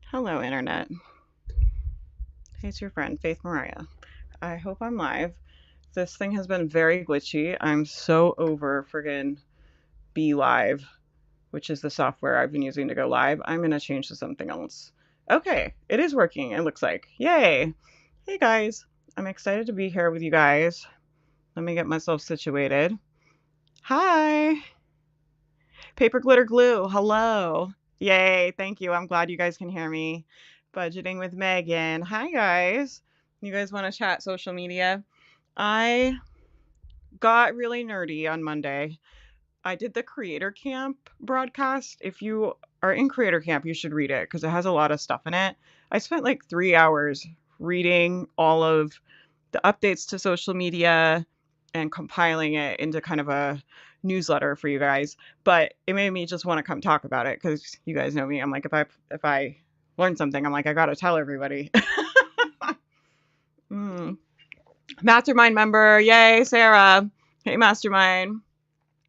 Hello, Internet. Hey, it's your friend, Faith Mariah. I hope I'm live. This thing has been very glitchy. I'm so over friggin' Be Live, which is the software I've been using to go live. I'm going to change to something else. Okay, it is working, it looks like. Yay! Hey, guys. I'm excited to be here with you guys. Let me get myself situated. Hi! Paper Glitter Glue, hello. Yay, thank you. I'm glad you guys can hear me. Budgeting with Megan. Hi, guys. You guys want to chat social media? I got really nerdy on Monday. I did the Creator Camp broadcast. If you are in Creator Camp, you should read it because it has a lot of stuff in it. I spent like 3 hours reading all of the updates to social media and compiling it into kind of a newsletter for you guys. But it made me just want to come talk about it because you guys know me. I'm like, if I learn something, I'm like, I gotta tell everybody. mm. Mastermind member, yay, Sarah. Hey, Mastermind.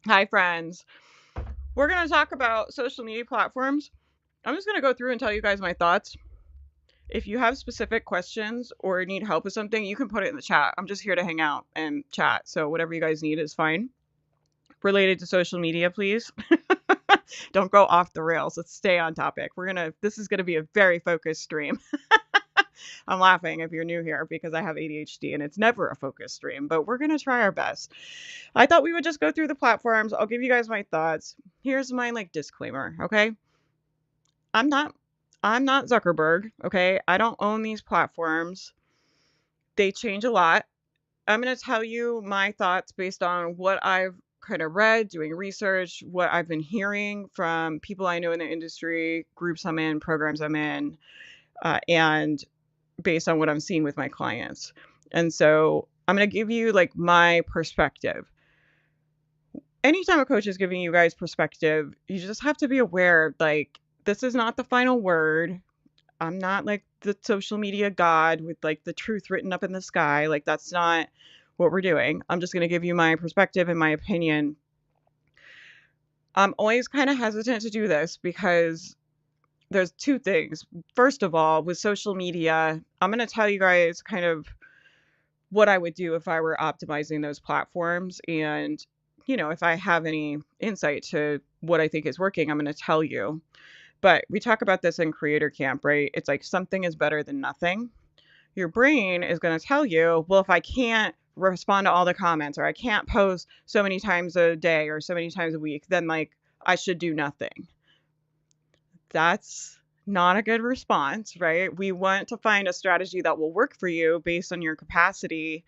Hi, friends. We're gonna talk about social media platforms. I'm just gonna go through and tell you guys my thoughts. If you have specific questions or need help with something, you can put it in the chat. I'm just here to hang out and chat. So whatever you guys need is fine. Related to social media, please. Don't go off the rails. Let's stay on topic. This is gonna be a very focused stream. I'm laughing if you're new here because I have ADHD and it's never a focus stream, but we're gonna try our best. I thought we would just go through the platforms. I'll give you guys my thoughts. Here's my disclaimer, okay? I'm not I'm not Zuckerberg, okay? I don't own these platforms. They change a lot. I'm going to tell you my thoughts based on what I've kind of read, doing research, what I've been hearing from people I know in the industry, groups I'm in, programs I'm in, and based on what I'm seeing with my clients. And so I'm going to give you my perspective. Anytime a coach is giving you guys perspective, you just have to be aware this is not the final word. I'm not like the social media god with the truth written up in the sky. That's not what we're doing. I'm just going to give you my perspective and my opinion. I'm always kind of hesitant to do this because there's two things. First of all, with social media, I'm going to tell you guys kind of what I would do if I were optimizing those platforms. And, if I have any insight to what I think is working, I'm going to tell you. But we talk about this in Creator Camp, right? It's like something is better than nothing. Your brain is going to tell you, well, if I can't respond to all the comments or I can't post so many times a day or so many times a week, then I should do nothing. That's not a good response, right? We want to find a strategy that will work for you based on your capacity.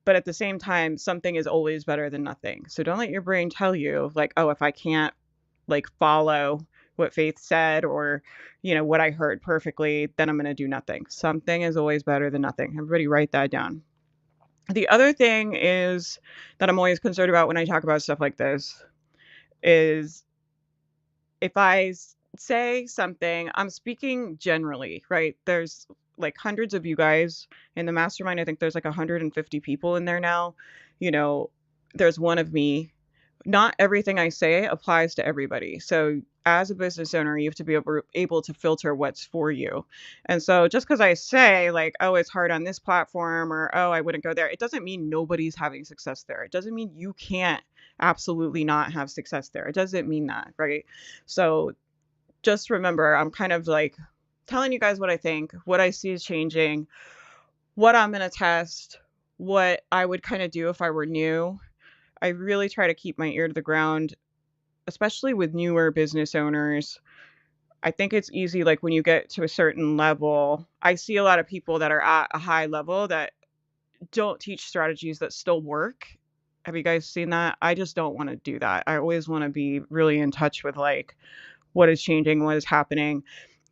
But at the same time, something is always better than nothing. So don't let your brain tell you, oh, if I can't follow what Faith said or, what I heard perfectly, then I'm going to do nothing. Something is always better than nothing. Everybody write that down. The other thing is that I'm always concerned about when I talk about stuff like this is if I say something, I'm speaking generally, right? There's hundreds of you guys in the mastermind. I think there's 150 people in there now. There's one of me. Not everything I say applies to everybody. So as a business owner, you have to be able to filter what's for you. And so just because I say oh, it's hard on this platform or, oh, I wouldn't go there, it doesn't mean nobody's having success there. It doesn't mean you can't absolutely not have success there. It doesn't mean that, right? So just remember, I'm kind of telling you guys what I think, what I see is changing, what I'm going to test, what I would kind of do if I were new. I really try to keep my ear to the ground, especially with newer business owners. I think it's easy, when you get to a certain level, I see a lot of people that are at a high level that don't teach strategies that still work. Have you guys seen that? I just don't want to do that. I always want to be really in touch with what is changing, what is happening.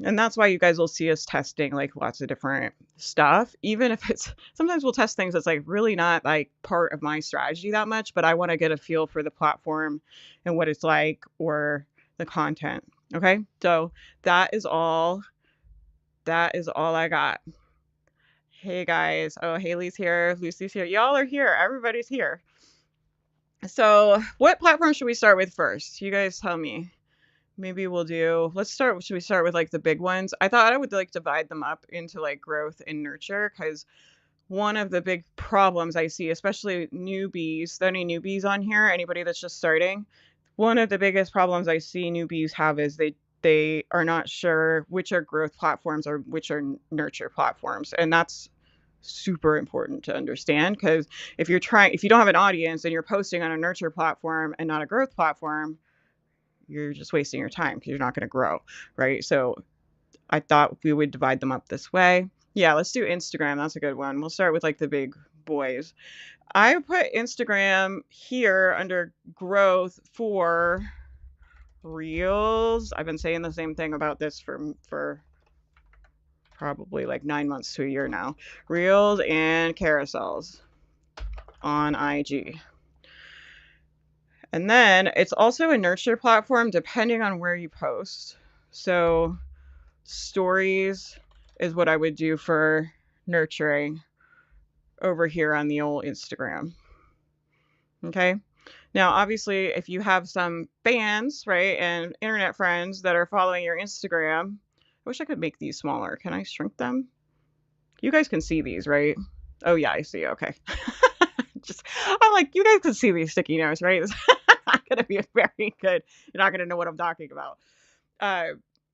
And that's why you guys will see us testing lots of different stuff, even if sometimes we'll test things that's really not part of my strategy that much, but I want to get a feel for the platform and what it's like or the content. Okay. So that is all I got. Hey guys. Oh, Haley's here. Lucy's here. Y'all are here. Everybody's here. So what platform should we start with first? You guys tell me. maybe should we start with like the big ones? I thought I would like divide them up into like growth and nurture because one of the big problems I see, especially newbies, any newbies on here, anybody that's just starting, one of the biggest problems I see newbies have is they are not sure which are growth platforms or which are nurture platforms. And that's super important to understand because if you don't have an audience and you're posting on a nurture platform and not a growth platform, you're just wasting your time because you're not going to grow, right? So I thought we would divide them up this way. Yeah, let's do Instagram. That's a good one. We'll start with like the big boys. I put Instagram here under growth for Reels. I've been saying the same thing about this for probably like 9 months to a year now. Reels and carousels on IG. And then it's also a nurture platform depending on where you post. So stories is what I would do for nurturing over here on the old Instagram. Okay. Now, obviously, if you have some fans, right, and internet friends that are following your Instagram, I wish I could make these smaller. Can I shrink them? You guys can see these, right? Oh, yeah, I see. Okay. I'm like, you guys can see these sticky notes, right? It's not going to be very good. You're not going to know what I'm talking about.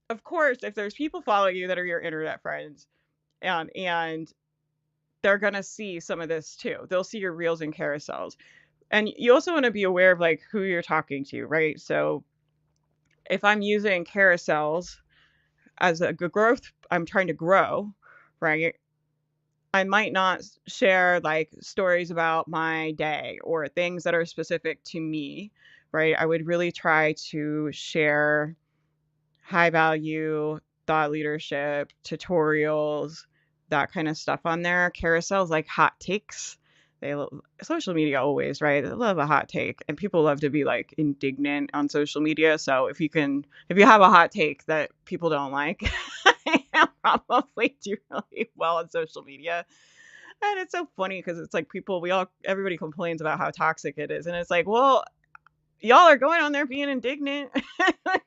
Of course, if there's people following you that are your internet friends, and they're going to see some of this too. They'll see your reels and carousels. And you also want to be aware of like who you're talking to, right? So if I'm using carousels as a growth, I'm trying to grow, right? I might not share like stories about my day or things that are specific to me, right? I would really try to share high value thought leadership, tutorials, that kind of stuff on there. Carousels like hot takes. Social media always, right? They love a hot take, and people love to be like indignant on social media. So if you have a hot take that people don't like, you'll probably do really well on social media. And it's so funny because it's like everybody complains about how toxic it is, and it's like, well, y'all are going on there being indignant.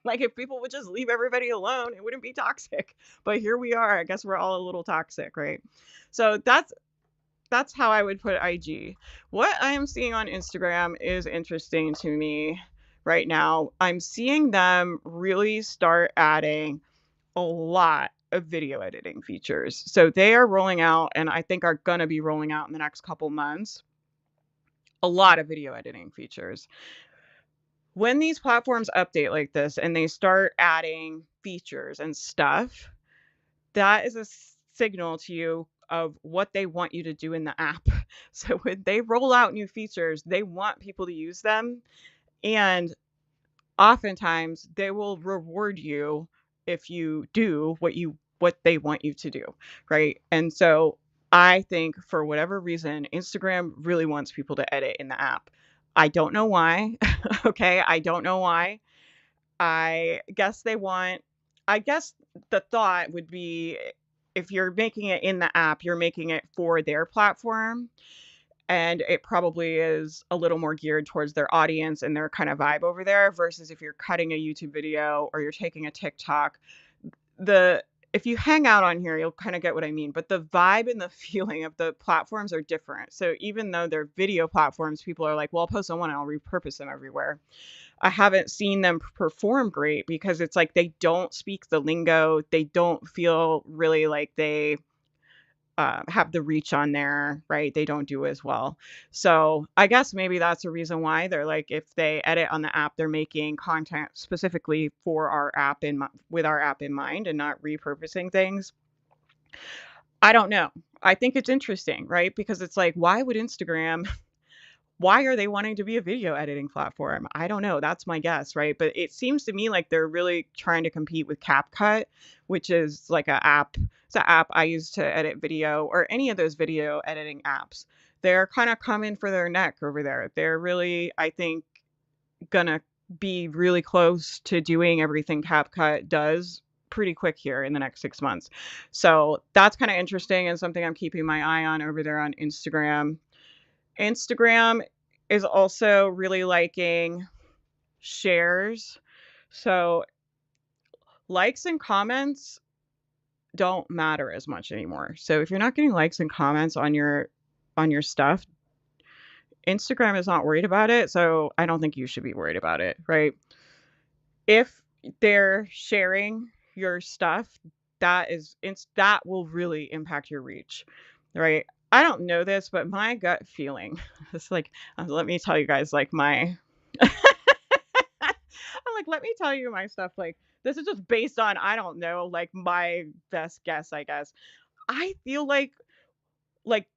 Like if people would just leave everybody alone, it wouldn't be toxic. But here we are. I guess we're all a little toxic, right? So that's how I would put IG. What I am seeing on Instagram is interesting to me right now. I'm seeing them really start adding a lot of video editing features. So they are rolling out, and I think are going to be rolling out in the next couple months, a lot of video editing features. When these platforms update like this and they start adding features and stuff, that is a signal to you of what they want you to do in the app. So when they roll out new features, they want people to use them. And oftentimes they will reward you if you do what they want you to do, right? And so I think for whatever reason, Instagram really wants people to edit in the app. I don't know why. Okay, I don't know why. I guess the thought would be if you're making it in the app, you're making it for their platform, and it probably is a little more geared towards their audience and their kind of vibe over there versus if you're cutting a YouTube video or you're taking a TikTok. The If you hang out on here, you'll kind of get what I mean, but the vibe and the feeling of the platforms are different. So even though they're video platforms, people are like, well, I'll post on one and I'll repurpose them everywhere. I haven't seen them perform great because it's like they don't speak the lingo. They don't feel really like they have the reach on there, right? They don't do as well. So I guess maybe that's a reason why they're like, if they edit on the app, they're making content specifically for our app with our app in mind and not repurposing things. I don't know. I think it's interesting, right? Because it's like, why are they wanting to be a video editing platform? I don't know. That's my guess, right? But it seems to me like they're really trying to compete with CapCut, which is like It's an app I use to edit video or any of those video editing apps. They're kind of coming for their neck over there. They're really, I think, gonna be really close to doing everything CapCut does pretty quick here in the next 6 months. So that's kind of interesting and something I'm keeping my eye on over there on Instagram. Instagram is also really liking shares. So likes and comments don't matter as much anymore. So if you're not getting likes and comments on your stuff, Instagram is not worried about it, so I don't think you should be worried about it, right? If they're sharing your stuff, that will really impact your reach, right? I don't know this, but my gut feeling, it's like, let me tell you guys, like, my I'm like, let me tell you my stuff. Like, this is just based on, I don't know, like my best guess, I guess. I feel like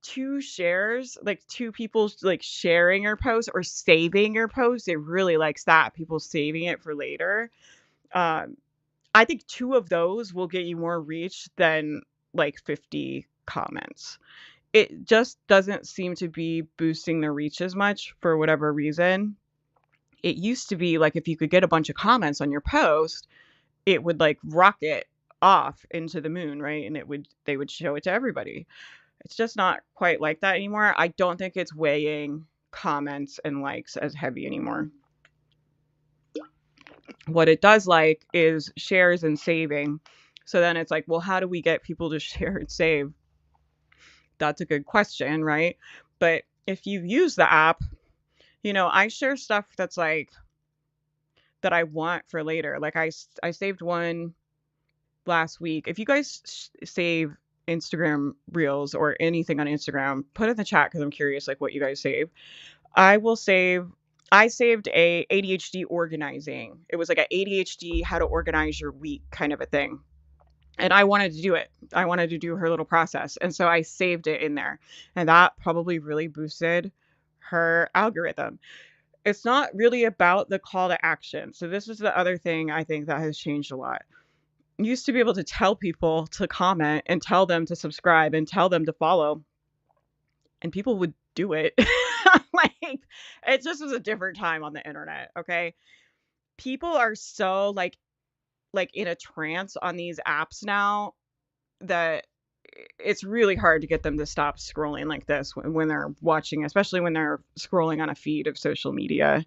two shares, like two people like sharing your post or saving your post. It really likes that. People saving it for later. Um, I think two of those will get you more reach than like 50 comments. It just doesn't seem to be boosting the reach as much for whatever reason. It used to be like if you could get a bunch of comments on your post, it would like rocket off into the moon, right? And they would show it to everybody. It's just not quite like that anymore. I don't think it's weighing comments and likes as heavy anymore. What it does like is shares and saving. So then it's like, well, how do we get people to share and save? That's a good question, right? But if you use the app, I share stuff that's like that I want for later. Like I saved one last week. If you guys save Instagram reels or anything on Instagram, put in the chat because I'm curious like what you guys save. I saved a ADHD organizing. It was like a ADHD how to organize your week kind of a thing. And I wanted to do it. I wanted to do her little process. And so I saved it in there. And that probably really boosted her algorithm. It's not really about the call to action. So this is the other thing I think that has changed a lot. Used to be able to tell people to comment and tell them to subscribe and tell them to follow, and people would do it. Like, it just was a different time on the internet, okay? People are so like in a trance on these apps now that it's really hard to get them to stop scrolling like this when they're watching, especially when they're scrolling on a feed of social media.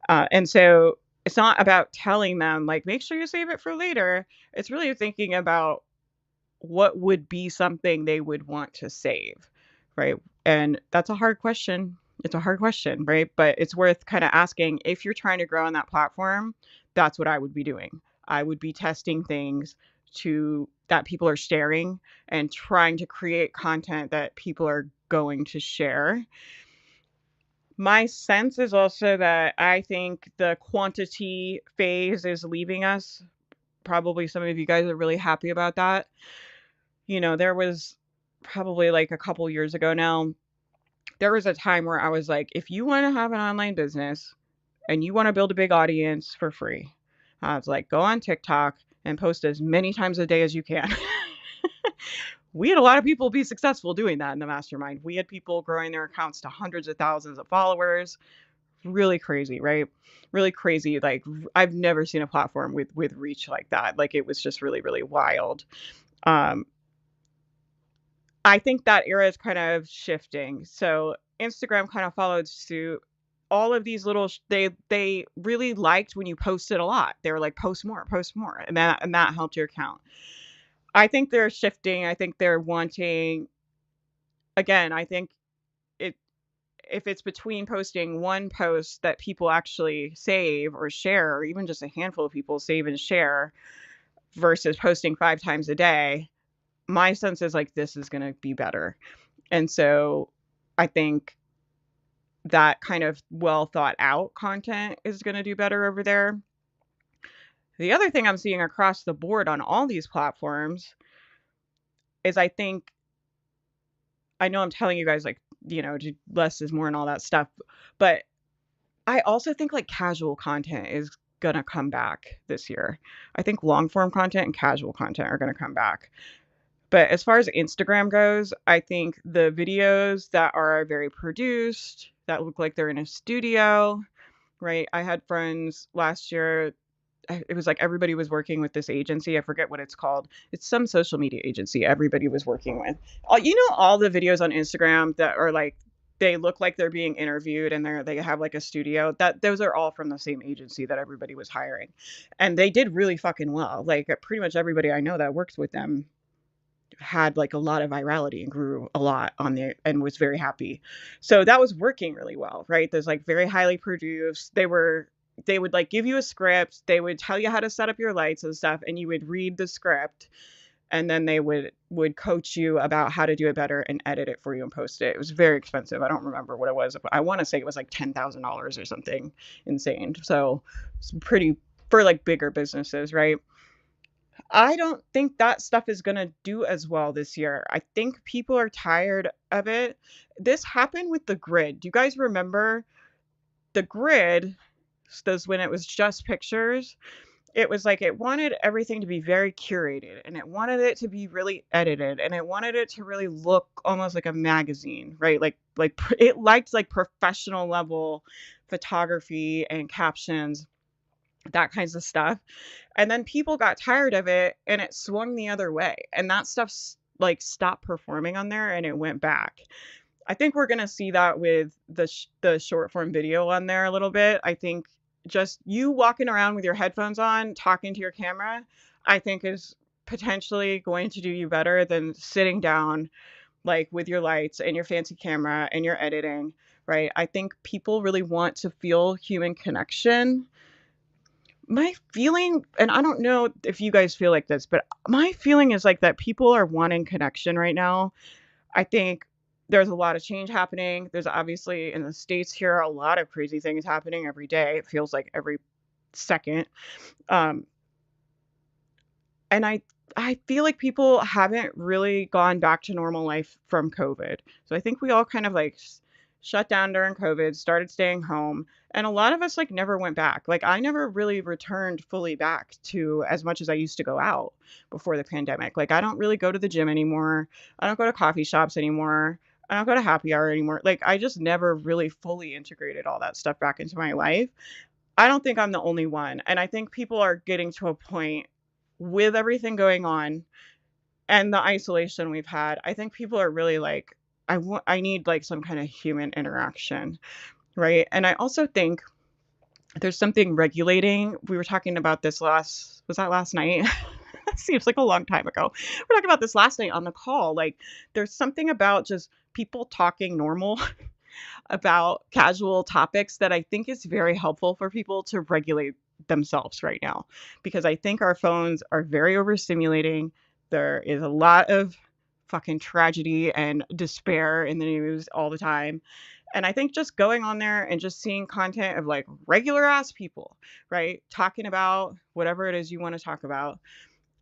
And so it's not about telling them like make sure you save it for later. It's really thinking about what would be something they would want to save, right? And that's a hard question. It's a hard question, right? But it's worth kind of asking if you're trying to grow on that platform. That's what I would be doing. I would be testing things to that people are sharing and trying to create content that people are going to share. My sense is also that I think the quantity phase is leaving us. Probably some of you guys are really happy about that. There was probably like a couple years ago now, there was a time where I was like, if you want to have an online business and you want to build a big audience for free, I was like, go on TikTok and post as many times a day as you can. We had a lot of people be successful doing that in the mastermind. We had people growing their accounts to hundreds of thousands of followers. Really crazy, right? Really crazy. Like I've never seen a platform with reach like that. Like it was just really, really wild. Um, I think that era is kind of shifting. So Instagram kind of followed suit. All of these little they really liked when you posted a lot. They were like post more, and that helped your account. I think they're shifting. I think they're wanting again, I think it if it's between posting one post that people actually save or share, or even just a handful of people save and share versus posting 5 times a day, my sense is like this is going to be better. And so I think that kind of well thought out content is going to do better over there. The other thing I'm seeing across the board on all these platforms is I know I'm telling you guys like, less is more and all that stuff, but I also think like casual content is going to come back this year. I think long form content and casual content are going to come back. But as far as Instagram goes, I think the videos that are very produced, that look like they're in a studio, right? I had friends last year. It was like everybody was working with this agency. I forget what it's called. It's some social media agency everybody was working with. All the videos on Instagram that are like they look like they're being interviewed and they have like a studio. Those are all from the same agency that everybody was hiring. And they did really fucking well. Like pretty much everybody I know that works with them had like a lot of virality and grew a lot on the and was very happy. So that was working really well, right? There's like very highly produced. They would like give you a script, they would tell you how to set up your lights and stuff, and you would read the script, and then they would coach you about how to do it better and edit it for you and post it. It was very expensive. I don't remember what it was. I want to say it was like $10,000 or something insane. So it's pretty for like bigger businesses, right? I don't think that stuff is going to do as well this year. I think people are tired of it. This happened with The Grid. Do you guys remember The Grid? This when it was just pictures. It was like it wanted everything to be very curated, and it wanted it to be really edited, and it wanted it to really look almost like a magazine, right? It liked like professional level photography and captions, that kinds of stuff. And then people got tired of it and it swung the other way. And that stuff's like stopped performing on there and it went back. I think we're going to see that with the short form video on there a little bit. I think just you walking around with your headphones on, talking to your camera, I think is potentially going to do you better than sitting down like with your lights and your fancy camera and your editing, right? I think people really want to feel human connection. My feeling, and I don't know if you guys feel like this, but my feeling is like that people are wanting connection right now. I think there's a lot of change happening. There's obviously in the States here a lot of crazy things happening every day. It feels like every second. Um, and I feel like people haven't really gone back to normal life from COVID. So I think we all kind of like shut down during COVID, started staying home, and a lot of us like never went back. Like I never really returned fully back to as much as I used to go out before the pandemic. Like I don't really go to the gym anymore. I don't go to coffee shops anymore. I don't go to happy hour anymore. Like I just never really fully integrated all that stuff back into my life. I don't think I'm the only one. And I think people are getting to a point with everything going on and the isolation we've had. I think people are really like, I need like some kind of human interaction, right? And I also think there's something regulating. We were talking about this was that last night? That seems like a long time ago. We're talking about this last night on the call. Like there's something about just people talking normal about casual topics that I think is very helpful for people to regulate themselves right now, because I think our phones are very overstimulating. There is a lot of fucking tragedy and despair in the news all the time. And I think just going on there and just seeing content of like regular ass people, right? Talking about whatever it is you want to talk about.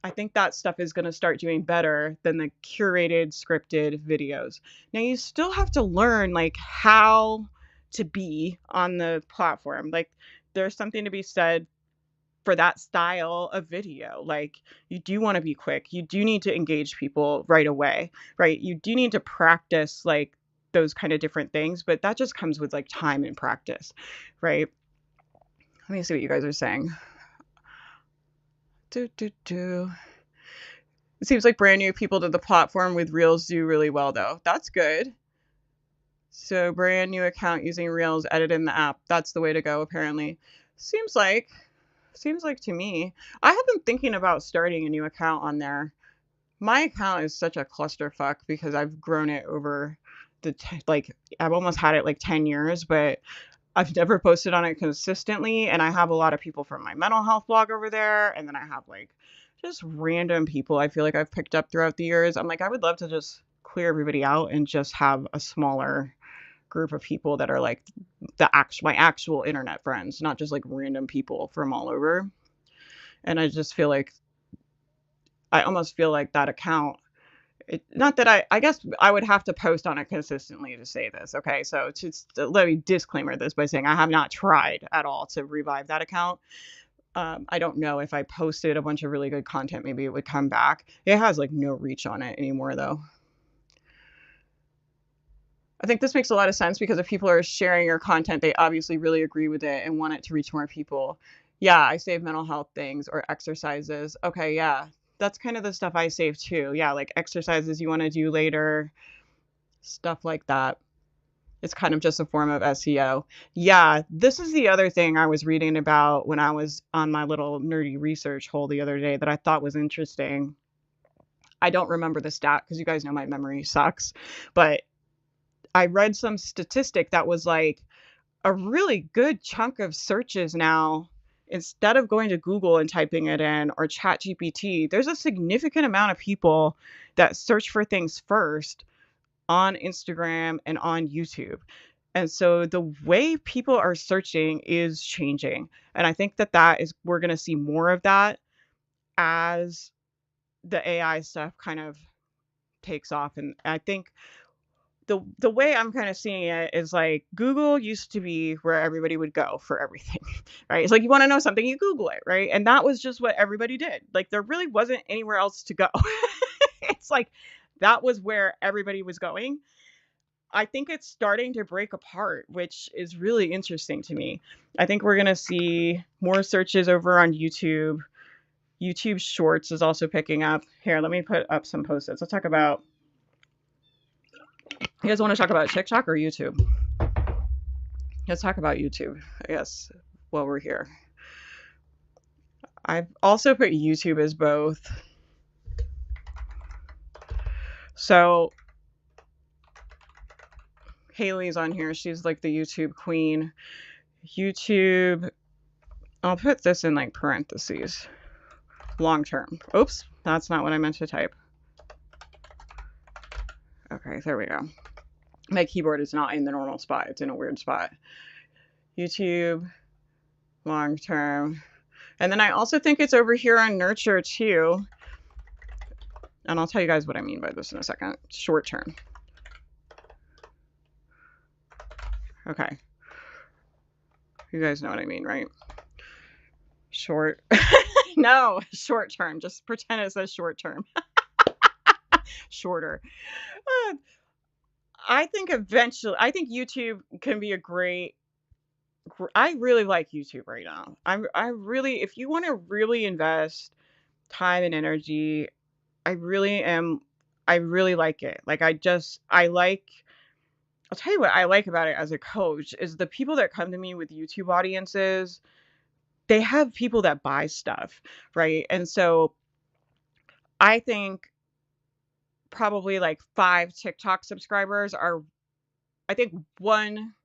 I think that stuff is going to start doing better than the curated, scripted videos. Now, you still have to learn like how to be on the platform. Like, there's something to be said for that style of video. Like, you do want to be quick. You do need to engage people right away, right? You do need to practice like those kind of different things, but that just comes with like time and practice, right? Let me see what you guys are saying. It seems like brand new people to the platform with Reels do really well, though. That's good. So brand new account using Reels, edit in the app. That's the way to go, apparently. Seems like to me. I have been thinking about starting a new account on there. My account is such a clusterfuck because I've grown it over like I've almost had it like 10 years, but I've never posted on it consistently, and I have a lot of people from my mental health blog over there, and then I have like just random people I feel like I've picked up throughout the years. I'm like, I would love to just clear everybody out and just have a smaller group of people that are like my actual internet friends, not just like random people from all over. And I just feel like I almost feel like that account, not that I guess I would have to post on it consistently to say this. Okay. So just let me disclaimer this by saying I have not tried at all to revive that account. I don't know if I posted a bunch of really good content, maybe it would come back. It has like no reach on it anymore though. I think this makes a lot of sense because if people are sharing your content, they obviously really agree with it and want it to reach more people. Yeah, I save mental health things or exercises. Okay, yeah. That's kind of the stuff I save too. Yeah, like exercises you want to do later, stuff like that. It's kind of just a form of SEO. Yeah, this is the other thing I was reading about when I was on my little nerdy research hole the other day that I thought was interesting. I don't remember the stat because you guys know my memory sucks, but I read some statistic that was like a really good chunk of searches now, instead of going to Google and typing it in or ChatGPT, there's a significant amount of people that search for things first on Instagram and on YouTube. And so the way people are searching is changing. And I think that we're going to see more of that as the AI stuff kind of takes off. And I think the way I'm kind of seeing it is like Google used to be where everybody would go for everything, right? It's like you want to know something, you Google it, right? And that was just what everybody did. Like there really wasn't anywhere else to go. It's like that was where everybody was going. I think it's starting to break apart, which is really interesting to me. I think we're going to see more searches over on YouTube. YouTube Shorts is also picking up. Here, let me put up some post-its. Let's talk about, you guys want to talk about TikTok or YouTube? Let's talk about YouTube, I guess, while we're here. I've also put YouTube as both. So Haley's on here. She's like the YouTube queen. YouTube, I'll put this in like parentheses. Long term. Oops, that's not what I meant to type. Okay, there we go. My keyboard is not in the normal spot. It's in a weird spot. YouTube, long term. And then I also think it's over here on Nurture too. And I'll tell you guys what I mean by this in a second. Short term. Okay. You guys know what I mean, right? Short. No, short term. Just pretend it says short term. Shorter. I think eventually, I think YouTube can be a great. I really like YouTube right now. I really, if you want to really invest time and energy, I really am. I really like it. Like I like. I'll tell you what I like about it as a coach is the people that come to me with YouTube audiences. They have people that buy stuff, right? And so I think probably like 5 TikTok subscribers are, I think one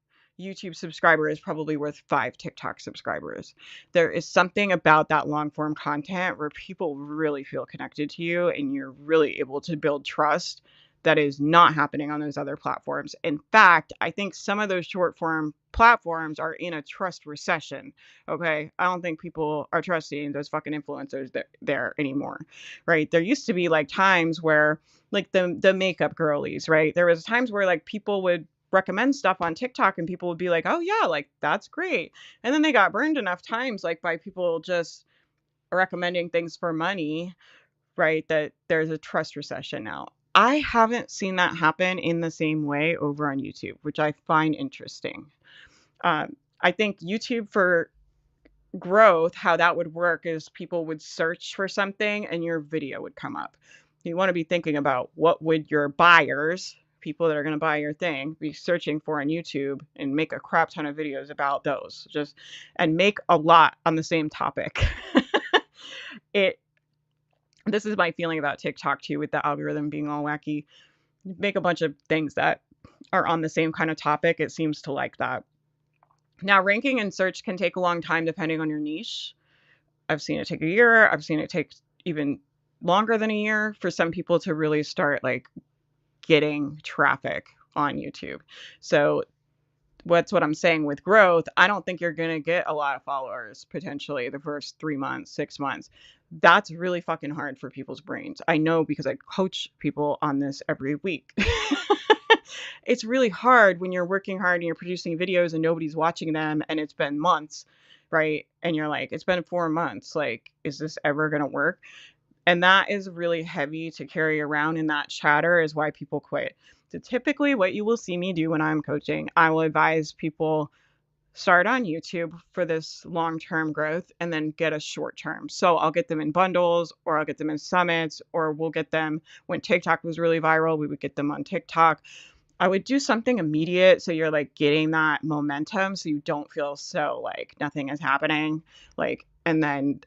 YouTube subscriber is probably worth 5 TikTok subscribers. There is something about that long form content where people really feel connected to you and you're really able to build trust that is not happening on those other platforms. In fact, I think some of those short form platforms are in a trust recession. Okay. I don't think people are trusting those fucking influencers there anymore. Right. There used to be like times where like the makeup girlies, right? There was times where like people would recommend stuff on TikTok and people would be like, "Oh yeah, like that's great." And then they got burned enough times like by people just recommending things for money, right? That there's a trust recession now. I haven't seen that happen in the same way over on YouTube, which I find interesting. I think YouTube for growth, how that would work is people would search for something and your video would come up. You want to be thinking about what would your buyers, people that are going to buy your thing, be searching for on YouTube and make a crap ton of videos about those. Just and make a lot on the same topic. This is my feeling about TikTok too, with the algorithm being all wacky. Make a bunch of things that are on the same kind of topic. It seems to like that. Now, ranking and search can take a long time depending on your niche. I've seen it take a year. I've seen it take even longer than a year for some people to really start like getting traffic on YouTube. So what's what I'm saying with growth, I don't think you're going to get a lot of followers potentially the first 3 months, 6 months. That's really fucking hard for people's brains. I know because I coach people on this every week. It's really hard when you're working hard and you're producing videos and nobody's watching them and it's been months, right? And you're like, it's been 4 months. Like, is this ever going to work? And that is really heavy to carry around, and that chatter is why people quit. So typically what you will see me do when I'm coaching, I will advise people start on YouTube for this long-term growth and then get a short-term. So I'll get them in bundles or I'll get them in summits, or we'll get them when TikTok was really viral, we would get them on TikTok. I would do something immediate so you're like getting that momentum so you don't feel so like nothing is happening. Like, and then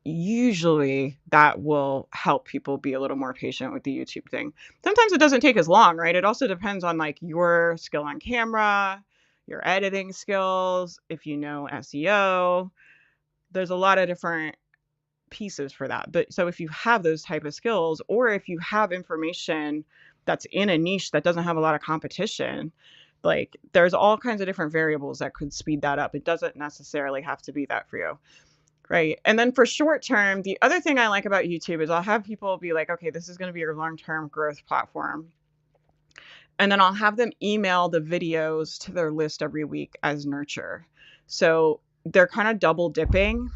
usually that will help people be a little more patient with the YouTube thing. Sometimes it doesn't take as long, right? It also depends on like your skill on camera, your editing skills, if you know SEO. There's a lot of different pieces for that. But so if you have those type of skills, or if you have information that's in a niche that doesn't have a lot of competition, like there's all kinds of different variables that could speed that up. It doesn't necessarily have to be that for you. Right. And then for short term, the other thing I like about YouTube is I'll have people be like, okay, this is going to be your long term growth platform. And then I'll have them email the videos to their list every week as nurture. So they're kind of double dipping.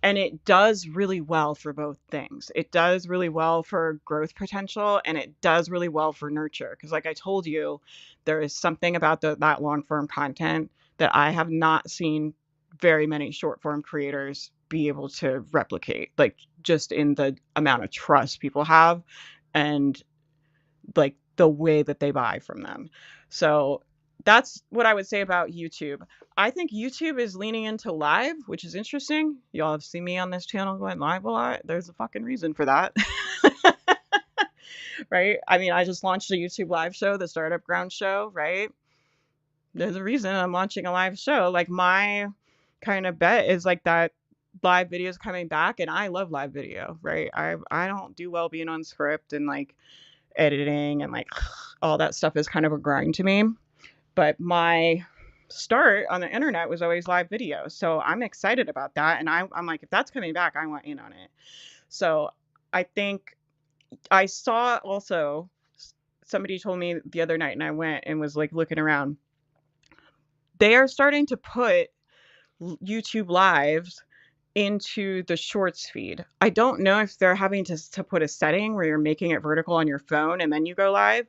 And it does really well for both things. It does really well for growth potential, and it does really well for nurture. Because, like I told you, there is something about that long form content that I have not seen very many short form creators be able to replicate, like just in the amount of trust people have and like the way that they buy from them. So that's what I would say about YouTube. I think YouTube is leaning into live, which is interesting. Y'all have seen me on this channel going live a lot. There's a fucking reason for that. Right? I mean, I just launched a YouTube live show, the Startup Ground show, right? There's a reason I'm launching a live show. Like my kind of bet is like that live video is coming back, and I love live video, right? I don't do well being on script and like editing and like all that stuff is kind of a grind to me. But my start on the internet was always live video. So I'm excited about that. And I'm like, if that's coming back, I want in on it. So I think I saw also somebody told me the other night and I went and was like looking around. They are starting to put YouTube lives into the shorts feed. I don't know if they're having to put a setting where you're making it vertical on your phone and then you go live.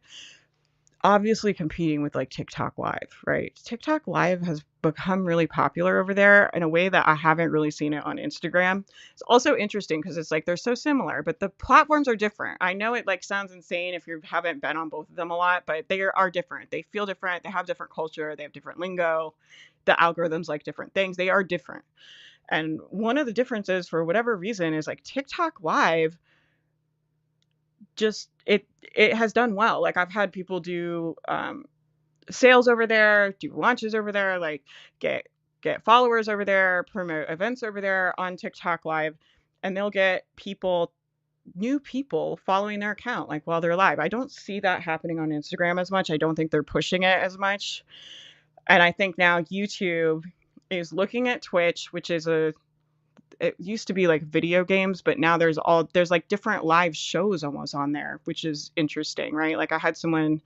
Obviously competing with like TikTok Live, right? TikTok Live has become really popular over there in a way that I haven't really seen it on Instagram. It's also interesting because it's like they're so similar, but the platforms are different. I know it like sounds insane if you haven't been on both of them a lot, but they are different. They feel different. They have different culture. They have different lingo. The algorithms like different things. They are different. And one of the differences, for whatever reason, is like TikTok Live just it has done well. Like I've had people do sales over there, do launches over there, like get followers over there, promote events over there on TikTok Live, and they'll get new people following their account like while they're live. I don't see that happening on Instagram as much. I don't think they're pushing it as much. And I think now YouTube is looking at Twitch, which is it used to be like video games, but now there's like different live shows almost on there, which is interesting, right? Like I had someone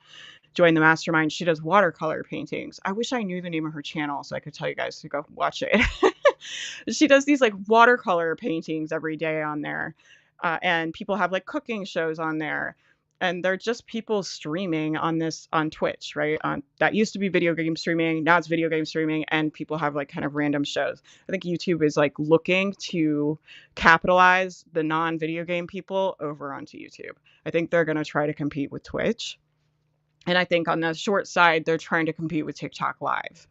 join the mastermind. She does watercolor paintings. I wish I knew the name of her channel so I could tell you guys to go watch it. She does these like watercolor paintings every day on there. And people have like cooking shows on there. And they're just people streaming on Twitch, right? That used to be video game streaming. Now it's video game streaming, and people have like kind of random shows. I think YouTube is like looking to capitalize the non-video game people over onto YouTube. I think they're going to try to compete with Twitch. And I think on the short side, they're trying to compete with TikTok Live.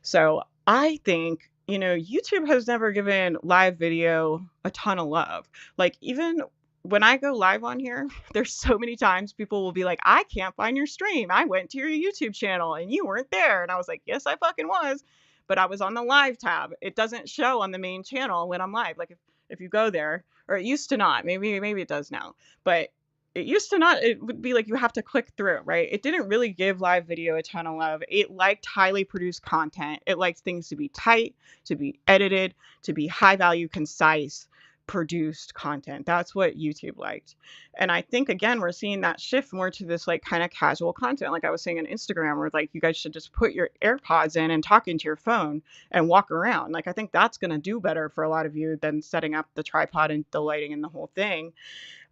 So I think, YouTube has never given live video a ton of love. Like even when I go live on here, there's so many times people will be like, I can't find your stream. I went to your YouTube channel and you weren't there. And I was like, yes, I fucking was. But I was on the live tab. It doesn't show on the main channel when I'm live. Like if you go there, or it used to not, maybe it does now, but it used to not, it would be like you have to click through, right? It didn't really give live video a ton of love. It liked highly produced content. It liked things to be tight, to be edited, to be high value, concise, produced content. That's what YouTube liked. And I think again, we're seeing that shift more to this like kind of casual content. Like I was saying on Instagram, where like you guys should just put your AirPods in and talk into your phone and walk around. Like I think that's going to do better for a lot of you than setting up the tripod and the lighting and the whole thing.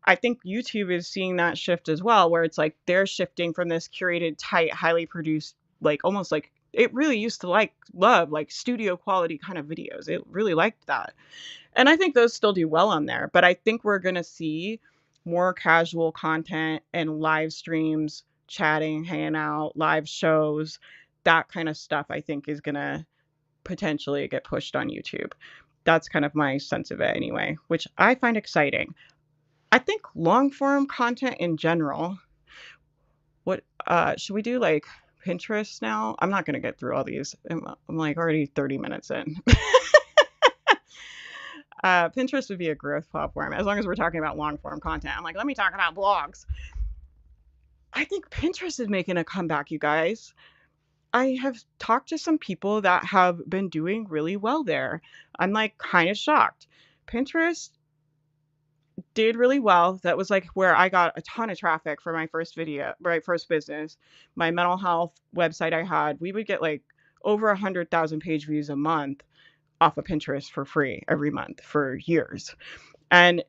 I think YouTube is seeing that shift as well, where it's like they're shifting from this curated, tight, highly produced, like almost like it really used to love like studio quality kind of videos. It really liked that. And I think those still do well on there. But I think we're going to see more casual content and live streams chatting, hanging out, live shows, that kind of stuff I think is gonna potentially get pushed on YouTube. That's kind of my sense of it anyway, which I find exciting. I think long form content in general. What should we do, like Pinterest now? I'm not gonna get through all these. I'm like already 30 minutes in. Pinterest would be a growth platform as long as we're talking about long form content. I'm like, let me talk about blogs. I think Pinterest is making a comeback, you guys. I have talked to some people that have been doing really well there. I'm like kind of shocked. Pinterest did really well. That was like where I got a ton of traffic for my first video, my first business, my mental health website I had. We would get like over 100,000 page views a month off of Pinterest for free every month for years. And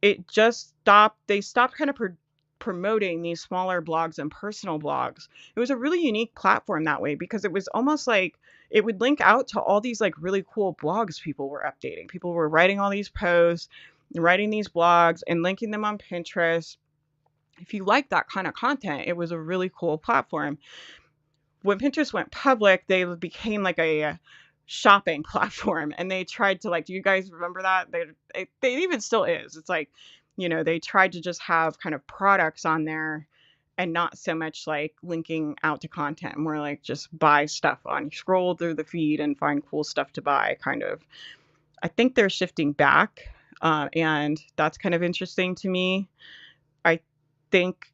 it just stopped. They stopped kind of promoting these smaller blogs and personal blogs. It was a really unique platform that way because it was almost like it would link out to all these like really cool blogs people were updating. People were writing all these posts, writing these blogs and linking them on Pinterest. If you like that kind of content, it was a really cool platform. When Pinterest went public, they became like a shopping platform, and they tried to like, do you guys remember that? They even still is. It's like, they tried to just have kind of products on there and not so much like linking out to content, more like just buy stuff on, scroll through the feed and find cool stuff to buy kind of. I think they're shifting back, and that's kind of interesting to me. I think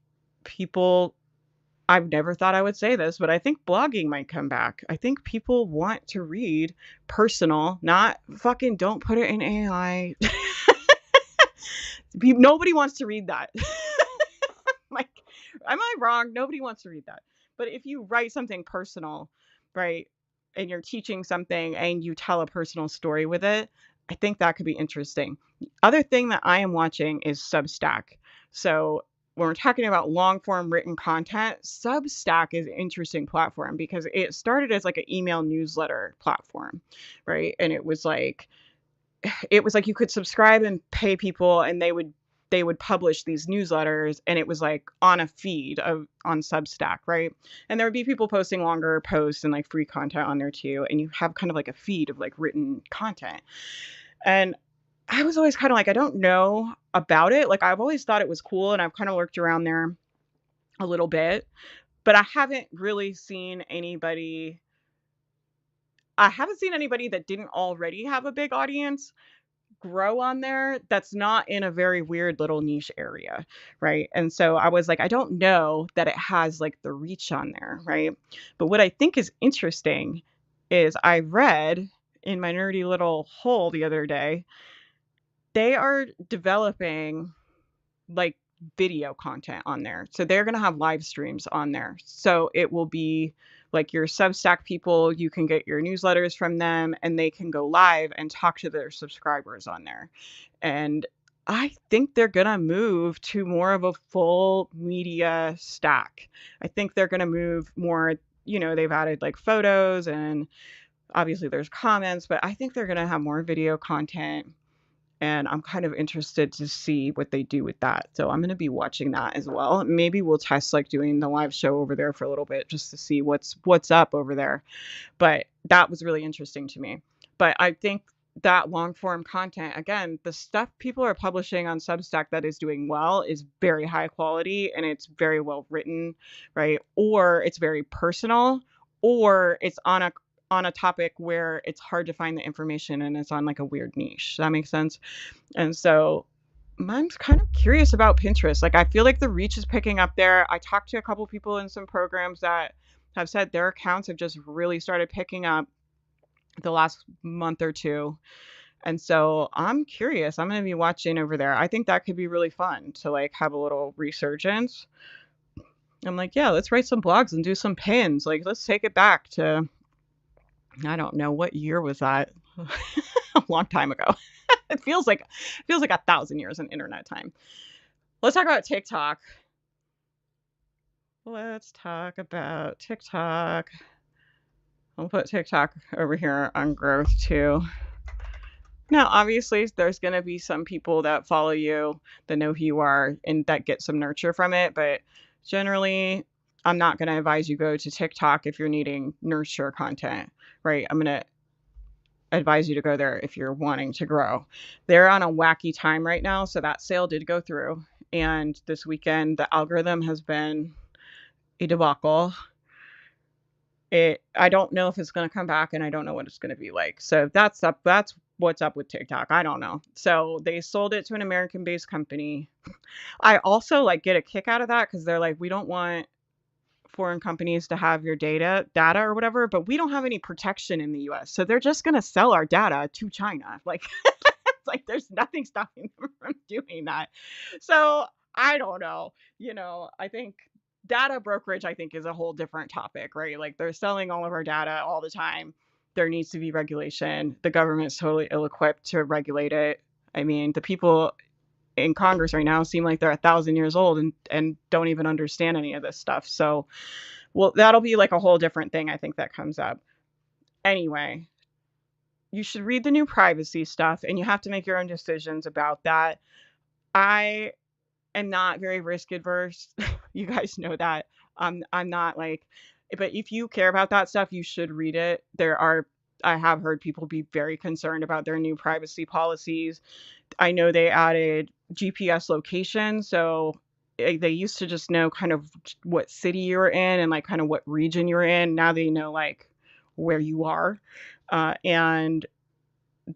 I've never thought I would say this, but I think blogging might come back. I think people want to read personal, not fucking don't put it in AI. Nobody wants to read that. Like, am I wrong? Nobody wants to read that. But if you write something personal, right, and you're teaching something and you tell a personal story with it, I think that could be interesting. Other thing that I am watching is Substack. So when we're talking about long form written content, Substack is an interesting platform because it started as like an email newsletter platform, right? And it was like you could subscribe and pay people and they would publish these newsletters, and it was like on a feed on Substack, right? And there would be people posting longer posts and like free content on there too, and you have kind of like a feed of like written content. And I was always kind of like, I don't know about it. Like, I've always thought it was cool, and I've kind of lurked around there a little bit, but I haven't seen anybody that didn't already have a big audience grow on there that's not in a very weird little niche area, right? And so I was like, I don't know that it has like the reach on there, right? But what I think is interesting is I read in my nerdy little hole the other day, they are developing like video content on there. So they're going to have live streams on there. So it will be like your Substack people, you can get your newsletters from them and they can go live and talk to their subscribers on there. And I think they're going to move to more of a full media stack. I think they're going to move more, they've added like photos and obviously there's comments, but I think they're going to have more video content. And I'm kind of interested to see what they do with that. So I'm going to be watching that as well. Maybe we'll test like doing the live show over there for a little bit just to see what's up over there. But that was really interesting to me. But I think that long form content, again, the stuff people are publishing on Substack that is doing well is very high quality and it's very well written, right? Or it's very personal, or it's on a topic where it's hard to find the information and it's on like a weird niche. Does that make sense? And so I'm kind of curious about Pinterest. Like, I feel like the reach is picking up there. I talked to a couple people in some programs that have said their accounts have just really started picking up the last month or two. And so I'm curious. I'm going to be watching over there. I think that could be really fun to like have a little resurgence. I'm like, yeah, let's write some blogs and do some pins. Like, let's take it back to, I don't know, what year was that? A long time ago. It feels like 1,000 years in internet time. Let's talk about TikTok. Let's talk about TikTok. I'll put TikTok over here on growth too. Now, obviously, there's going to be some people that follow you, that know who you are, and that get some nurture from it. But generally, I'm not going to advise you go to TikTok if you're needing nurture content, right? I'm going to advise you to go there if you're wanting to grow. They're on a wacky time right now, so that sale did go through. And this weekend, the algorithm has been a debacle. I don't know if it's going to come back, and I don't know what it's going to be like. So that's up. That's what's up with TikTok. I don't know. So they sold it to an American-based company. I also like get a kick out of that because they're like, we don't want foreign companies to have your data or whatever, but we don't have any protection in the US. So they're just going to sell our data to China. Like it's like there's nothing stopping them from doing that. So I don't know. I think data brokerage I think is a whole different topic, right? Like they're selling all of our data all the time. There needs to be regulation. The government's totally ill-equipped to regulate it. I mean, the people in Congress right now seem like they're 1,000 years old and don't even understand any of this stuff. So, well, that'll be like a whole different thing. I think that comes up. Anyway, you should read the new privacy stuff and you have to make your own decisions about that. I am not very risk adverse. You guys know that. I'm not like, but if you care about that stuff, you should read it. I have heard people be very concerned about their new privacy policies. I know they added GPS location. So they used to just know kind of what city you're in and like kind of what region you're in. Now they know like where you are. And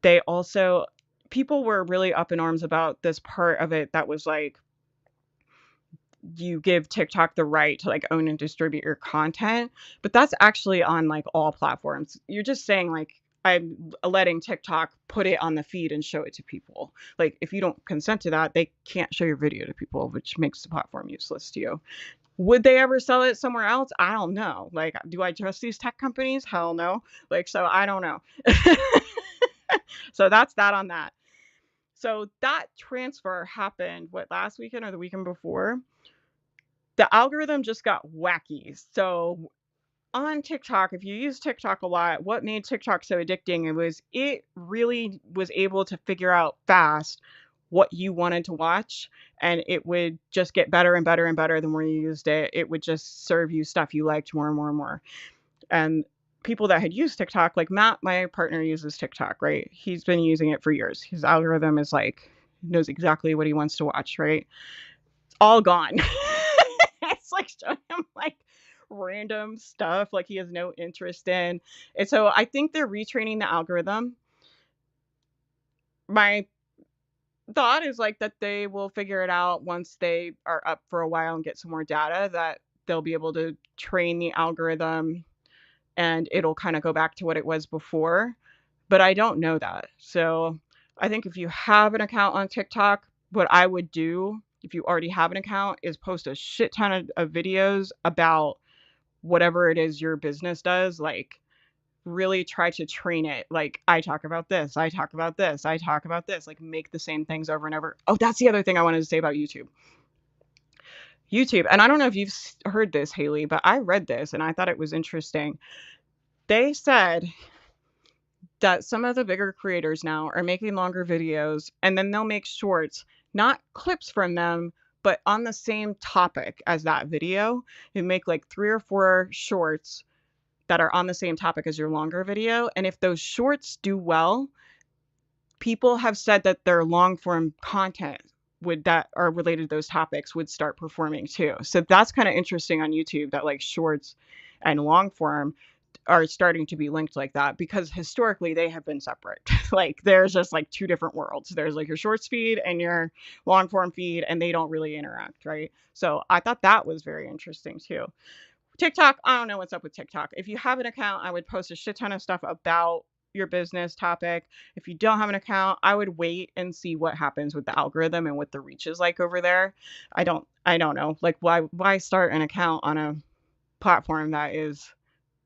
they also, people were really up in arms about this part of it that was like, you give TikTok the right to like own and distribute your content, but that's actually on like all platforms. You're just saying like, I'm letting TikTok put it on the feed and show it to people. Like if you don't consent to that, they can't show your video to people, which makes the platform useless to you. Would they ever sell it somewhere else? I don't know. Like, do I trust these tech companies? Hell no. Like, so I don't know. So that's that on that. So that transfer happened, last weekend or the weekend before? The algorithm just got wacky. So on TikTok, if you use TikTok a lot, what made TikTok so addicting was it really was able to figure out fast what you wanted to watch, and it would just get better and better and better the more you used it. It would just serve you stuff you liked more and more and more. And people that had used TikTok, like Matt, my partner, uses TikTok, right? He's been using it for years. His algorithm is like, knows exactly what he wants to watch, right? All gone. It's like showing him like random stuff like he has no interest in. And so I think they're retraining the algorithm. My thought is like that they will figure it out once they are up for a while and get some more data, that they'll be able to train the algorithm and it'll kind of go back to what it was before. But I don't know that. So I think if you have an account on TikTok, what I would do if you already have an account is post a shit ton of videos about whatever it is your business does. Like really try to train it. Like I talk about this, I talk about this, I talk about this, like make the same things over and over. Oh, that's the other thing I wanted to say about YouTube. And I don't know if you've heard this, Haley, but I read this and I thought it was interesting. They said that some of the bigger creators now are making longer videos and then they'll make shorts, not clips from them, but on the same topic as that video. You make like 3 or 4 shorts that are on the same topic as your longer video. And if those shorts do well, people have said that their long form content that are related to those topics would start performing too. So that's kind of interesting on YouTube that like shorts and long form are starting to be linked like that, because historically they have been separate. Like there's just like 2 different worlds. There's like your shorts feed and your long form feed, and they don't really interact, right? So I thought that was very interesting too. TikTok, I don't know what's up with TikTok. If you have an account, I would post a shit ton of stuff about your business topic. If you don't have an account, I would wait and see what happens with the algorithm and what the reach is like over there. I don't know. Like why start an account on a platform that is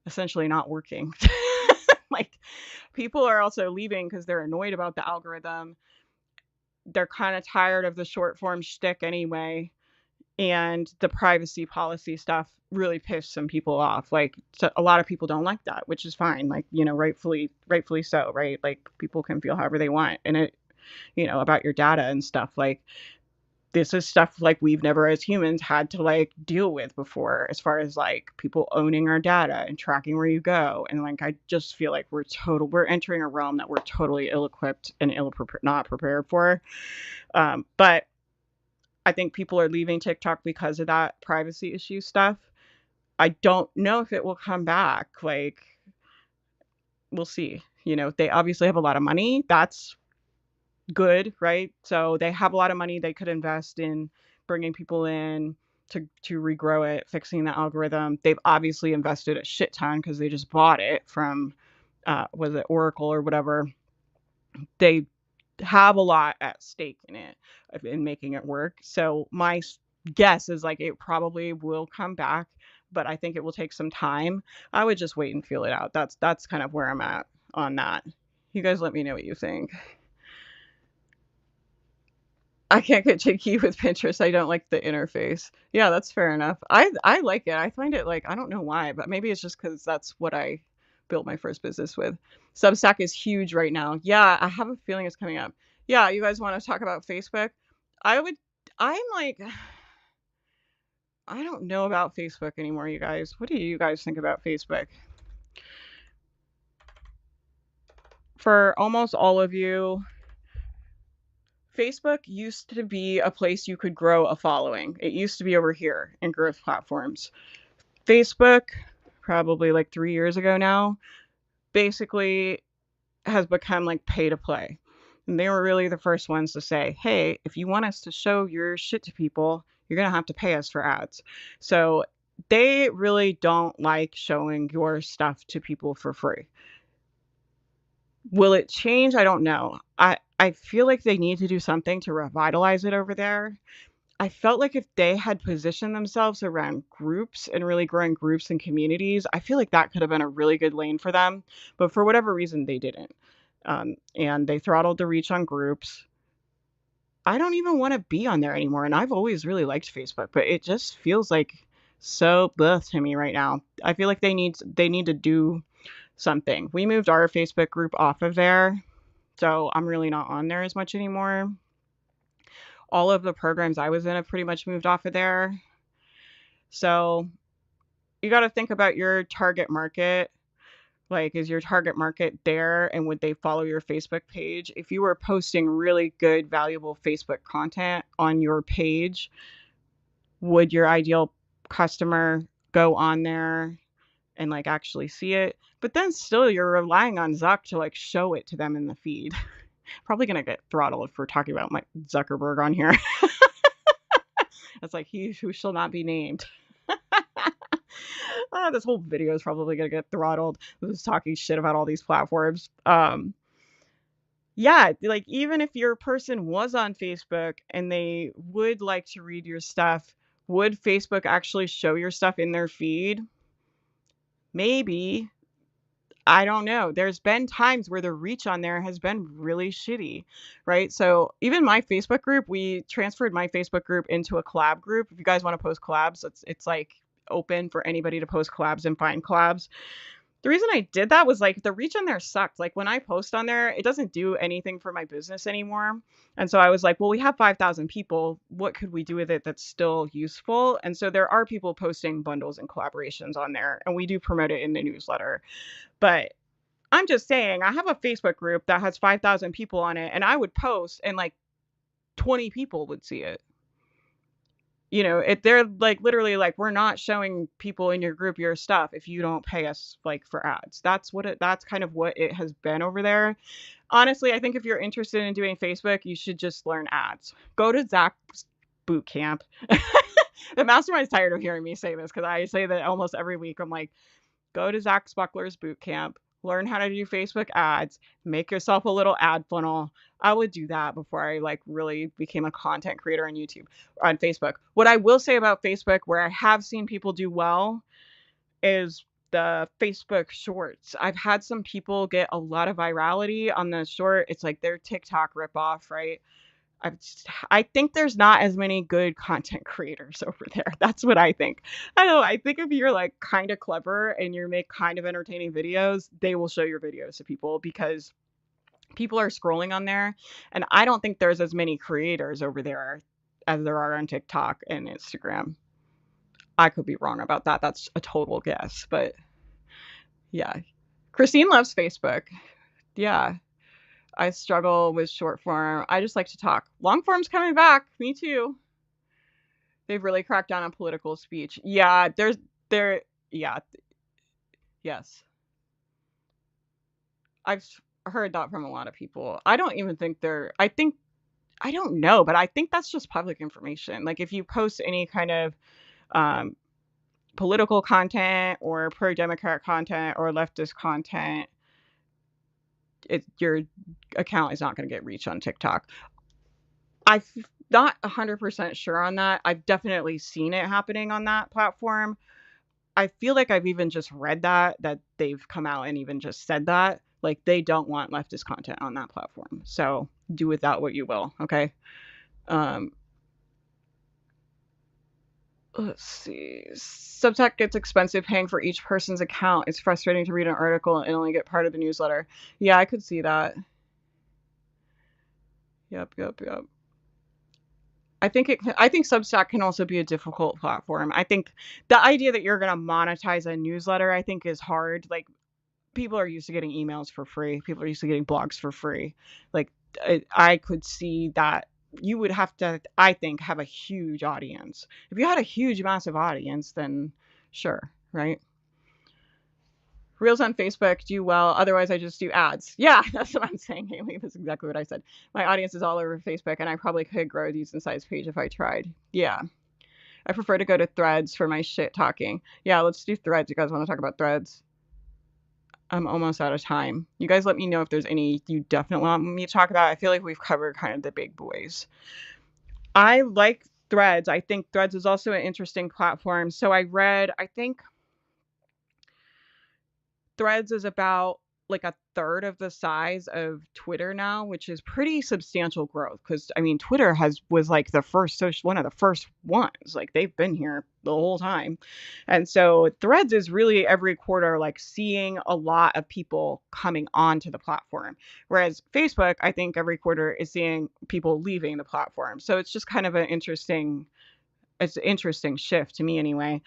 essentially not working? Like people are also leaving because they're annoyed about the algorithm. They're kind of tired of the short form shtick anyway. And the privacy policy stuff really pissed some people off. Like so a lot of people don't like that, which is fine. Like, rightfully so, right? Like people can feel however they want. And it, about your data and stuff. Like this is stuff like we've never as humans had to like deal with before, as far as like people owning our data and tracking where you go. And like I just feel like we're entering a realm that we're totally ill-equipped and not prepared for. But I think people are leaving TikTok because of that privacy issue stuff. I don't know if it will come back. Like, we'll see. You know, they obviously have a lot of money. That's good, right? So they have a lot of money they could invest in bringing people in to regrow it, fixing the algorithm. They've obviously invested a shit ton because they just bought it from was it Oracle or whatever. They have a lot at stake in it, in making it work. So my guess is like it probably will come back, but I think it will take some time. I would just wait and feel it out. That's kind of where I'm at on that. You guys let me know what you think. I can't get jiggy with Pinterest. I don't like the interface. Yeah, that's fair enough. I like it. I find it like I don't know why, but maybe it's just because that's what I built my first business with. Substack is huge right now. Yeah, I have a feeling it's coming up. Yeah, you guys want to talk about Facebook? I would. I'm like, I don't know about Facebook anymore, you guys. What do you guys think about Facebook? For almost all of you, Facebook used to be a place you could grow a following. It used to be over here in growth platforms. Facebook, probably like 3 years ago now, basically has become like pay to play. And they were really the first ones to say, hey, if you want us to show your shit to people, you're going to have to pay us for ads. So they really don't like showing your stuff to people for free. Will it change? I don't know. I feel like they need to do something to revitalize it over there. I felt like if they had positioned themselves around groups and really growing groups and communities, I feel like that could have been a really good lane for them. But for whatever reason, they didn't. And they throttled the reach on groups. I don't even want to be on there anymore. And I've always really liked Facebook, but it just feels like so bleh to me right now. I feel like they need to do something. We moved our Facebook group off of there, so I'm really not on there as much anymore. All of the programs I was in have pretty much moved off of there. So you got to think about your target market. Like, is your target market there and would they follow your Facebook page? If you were posting really good, valuable Facebook content on your page, would your ideal customer go on there and like actually see it? But then still you're relying on Zuck to like show it to them in the feed. Probably gonna get throttled if we're talking about my Zuckerberg on here. It's like he who shall not be named. This whole video is probably gonna get throttled. Who's talking shit about all these platforms. Yeah, like even if your person was on Facebook and they would like to read your stuff, would Facebook actually show your stuff in their feed? Maybe. I don't know. There's been times where the reach on there has been really shitty, right? So even my Facebook group, we transferred my Facebook group into a collab group. If you guys want to post collabs, it's like open for anybody to post collabs and find collabs. The reason I did that was like the reach on there sucked. Like when I post on there, it doesn't do anything for my business anymore. And so I was like, well, we have 5,000 people. What could we do with it that's still useful? And so there are people posting bundles and collaborations on there, and we do promote it in the newsletter. But I'm just saying, I have a Facebook group that has 5,000 people on it, and I would post and like 20 people would see it. You know, they're like literally like, we're not showing people in your group your stuff if you don't pay us like for ads. That's kind of what it has been over there. Honestly, I think if you're interested in doing Facebook, you should just learn ads. Go to Zach's boot camp. The mastermind's tired of hearing me say this because I say that almost every week. I'm like, go to Zach Spuckler's boot camp, learn how to do Facebook ads, make yourself a little ad funnel. I would do that before I like really became a content creator on YouTube, on Facebook. What I will say about Facebook, where I have seen people do well, is the Facebook shorts. I've had some people get a lot of virality on the short. It's like their TikTok ripoff, right? I think there's not as many good content creators over there. That's what I think. I don't know. I think if you're like kind of clever and you make kind of entertaining videos, they will show your videos to people because people are scrolling on there. And I don't think there's as many creators over there as there are on TikTok and Instagram. I could be wrong about that. That's a total guess, but yeah. Christine loves Facebook. Yeah. I struggle with short form. I just like to talk. Long form's coming back. Me too. They've really cracked down on political speech. Yeah, yeah, yes. I've heard that from a lot of people. I don't even think I don't know, but I think that's just public information. Like if you post any kind of um, political content or pro-Democrat content or leftist content, your account is not going to get reached on TikTok. I'm not 100% sure on that. I've definitely seen it happening on that platform. I feel like I've even just read that they've come out and even just said that. Like they don't want leftist content on that platform. So do with that what you will, okay? Um, let's see. Substack gets expensive paying for each person's account. It's frustrating to read an article and only get part of the newsletter. Yeah, I could see that. Yep. I think Substack can also be a difficult platform. I think the idea that you're going to monetize a newsletter, I think is hard. Like people are used to getting emails for free. People are used to getting blogs for free. Like I could see that you would have to, I think, have a huge audience. If you had a huge, massive audience, then sure, right? Reels on Facebook do well. Otherwise, I just do ads. Yeah, that's what I'm saying, Haley. That's exactly what I said. My audience is all over Facebook, and I probably could grow a decent sized page if I tried. Yeah. I prefer to go to Threads for my shit talking. Yeah, let's do Threads. You guys want to talk about Threads? I'm almost out of time. You guys let me know if there's any you definitely want me to talk about. I feel like we've covered kind of the big boys. I like Threads. I think Threads is also an interesting platform. So I think Threads is about like a third of the size of Twitter now, which is pretty substantial growth. Because I mean, Twitter was like one of the first ones. Like they've been here the whole time, and so Threads is really every quarter like seeing a lot of people coming onto the platform. Whereas Facebook, I think every quarter is seeing people leaving the platform. So it's just kind of it's an interesting shift to me anyway.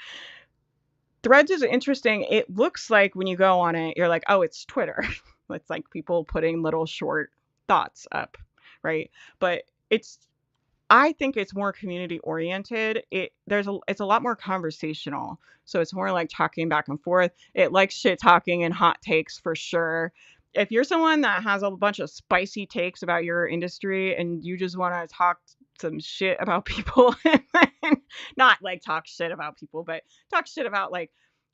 Threads is interesting. It looks like when you go on it, you're like, oh, it's Twitter. It's like people putting little short thoughts up, right? But I think it's more community oriented. It's a lot more conversational. So it's more like talking back and forth. It likes shit talking and hot takes for sure. If you're someone that has a bunch of spicy takes about your industry and you just want to talk some shit about people, not like talk shit about people, but talk shit about like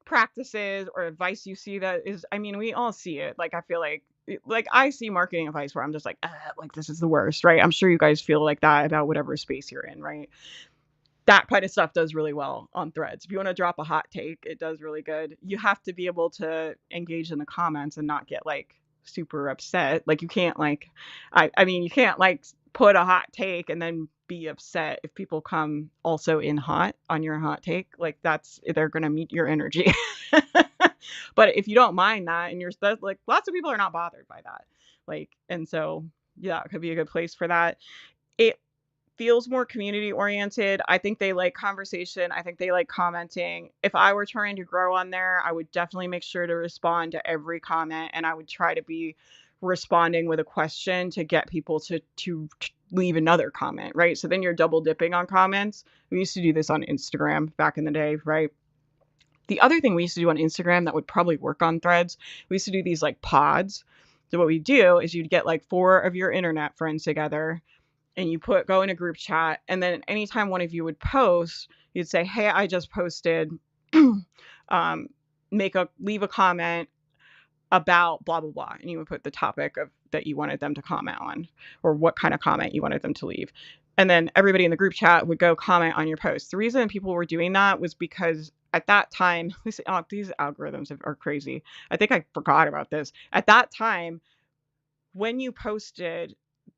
practices or advice you see that is, I mean, we all see it. Like I feel like I see marketing advice where I'm just like this is the worst, right? I'm sure you guys feel like that about whatever space you're in, right? That kind of stuff does really well on Threads. If you want to drop a hot take, it does really good. You have to be able to engage in the comments and not get like super upset. Like you can't like I mean you can't like put a hot take and then be upset if people come also in hot on your hot take. Like they're going to meet your energy. But if you don't mind that and like lots of people are not bothered by that. Like and so yeah, it could be a good place for that. It feels more community oriented. I think they like conversation. I think they like commenting. If I were trying to grow on there, I would definitely make sure to respond to every comment, and I would try to be responding with a question to get people to leave another comment, right? So then you're double dipping on comments. We used to do this on Instagram back in the day, right? The other thing we used to do on Instagram that would probably work on Threads, we used to do these like pods. So what we do is you'd get like 4 of your internet friends together and you go in a group chat, and then anytime one of you would post, you'd say, hey, I just posted, leave a comment about blah, blah, blah. And you would put the topic that you wanted them to comment on or what kind of comment you wanted them to leave. And then everybody in the group chat would go comment on your post. The reason people were doing that was because at that time, these algorithms are crazy. I think I forgot about this. At that time, when you posted,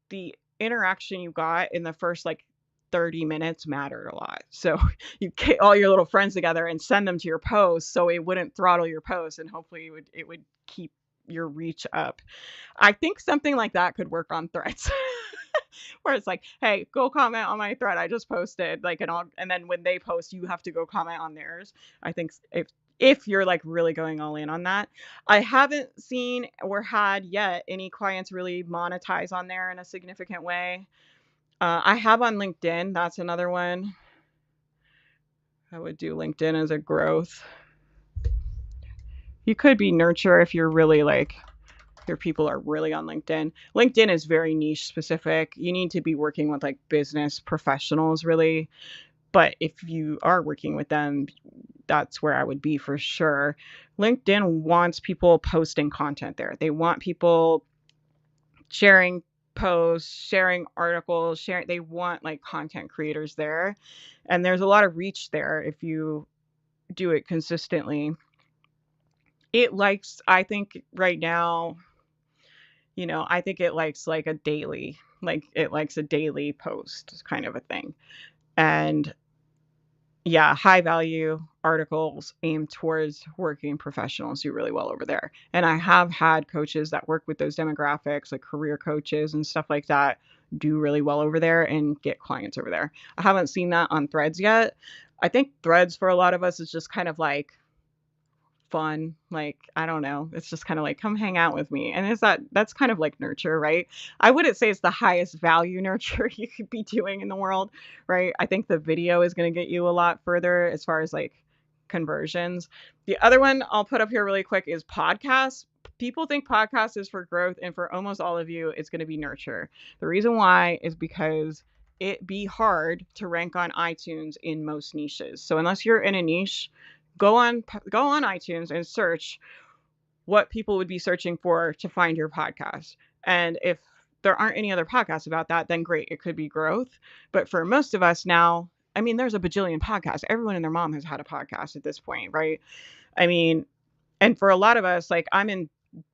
the interaction you got in the first like 30 minutes mattered a lot. So you get all your little friends together and send them to your post so it wouldn't throttle your post, and hopefully it would keep your reach up. I think something like that could work on Threads. where it's like, hey, go comment on my thread I just posted, like, and then when they post, you have to go comment on theirs. I think if you're like really going all in on that. I haven't seen or had yet any clients really monetize on there in a significant way. I have on LinkedIn. That's another one. I would do LinkedIn as a growth. You could be nurture if you're really like your people are really on LinkedIn. LinkedIn is very niche specific. You need to be working with like business professionals really. But if you are working with them, that's where I would be for sure. LinkedIn wants people posting content there. They want people sharing posts, sharing articles, sharing. They want like content creators there. And there's a lot of reach there if you do it consistently. It likes, I think right now, I think it likes like it likes a daily post kind of a thing. And yeah, high value articles aimed towards working professionals do really well over there. And I have had coaches that work with those demographics, like career coaches and stuff like that, do really well over there and get clients over there. I haven't seen that on Threads yet. I think Threads for a lot of us is just kind of like fun. Like, I don't know. It's just kind of like, come hang out with me. And that's kind of like nurture, right? I wouldn't say it's the highest value nurture you could be doing in the world, right? I think the video is going to get you a lot further as far as like conversions. The other one I'll put up here really quick is podcasts. People think podcast is for growth, and for almost all of you, it's going to be nurture. The reason why is because it be hard to rank on iTunes in most niches. So unless you're in a niche, go on iTunes and search what people would be searching for to find your podcast. And if there aren't any other podcasts about that, then great, it could be growth. But for most of us now, I mean, there's a bajillion podcasts. Everyone and their mom has had a podcast at this point, right? I mean, and for a lot of us, like I'm in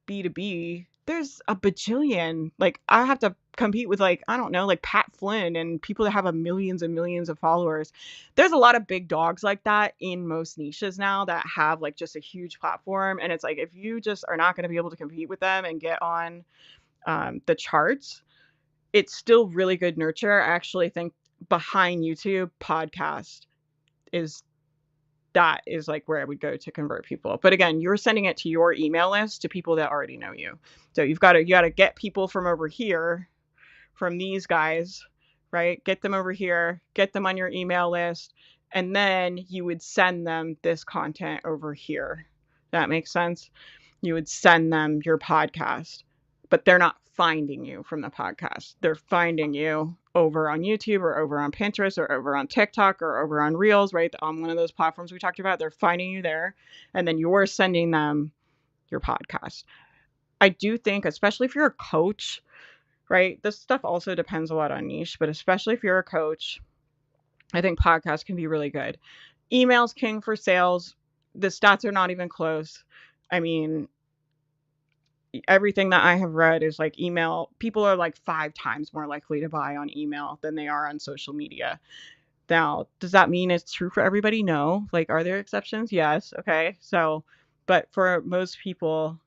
B2B, there's a bajillion. Like I have to compete with like, I don't know, like Pat Flynn and people that have a millions and millions of followers. There's a lot of big dogs like that in most niches now that have like just a huge platform. And it's like, if you just are not going to be able to compete with them and get on the charts, it's still really good nurture. I actually think behind YouTube, podcast is that is like where I would go to convert people. But again, you're sending it to your email list to people that already know you. So you got to get people from over here, from these guys, right? Get them over here, get them on your email list, and then you would send them this content over here. That makes sense? You would send them your podcast, but they're not finding you from the podcast. They're finding you over on YouTube or over on Pinterest or over on TikTok or over on Reels, right? On one of those platforms we talked about. They're finding you there, and then you're sending them your podcast. I do think, especially if you're a coach, right? This stuff also depends a lot on niche, but especially if you're a coach, I think podcasts can be really good. Email's king for sales. The stats are not even close. I mean, everything that I have read is like email. People are like 5 times more likely to buy on email than they are on social media. Now, does that mean it's true for everybody? No. Like, are there exceptions? Yes. Okay. So, but for most people,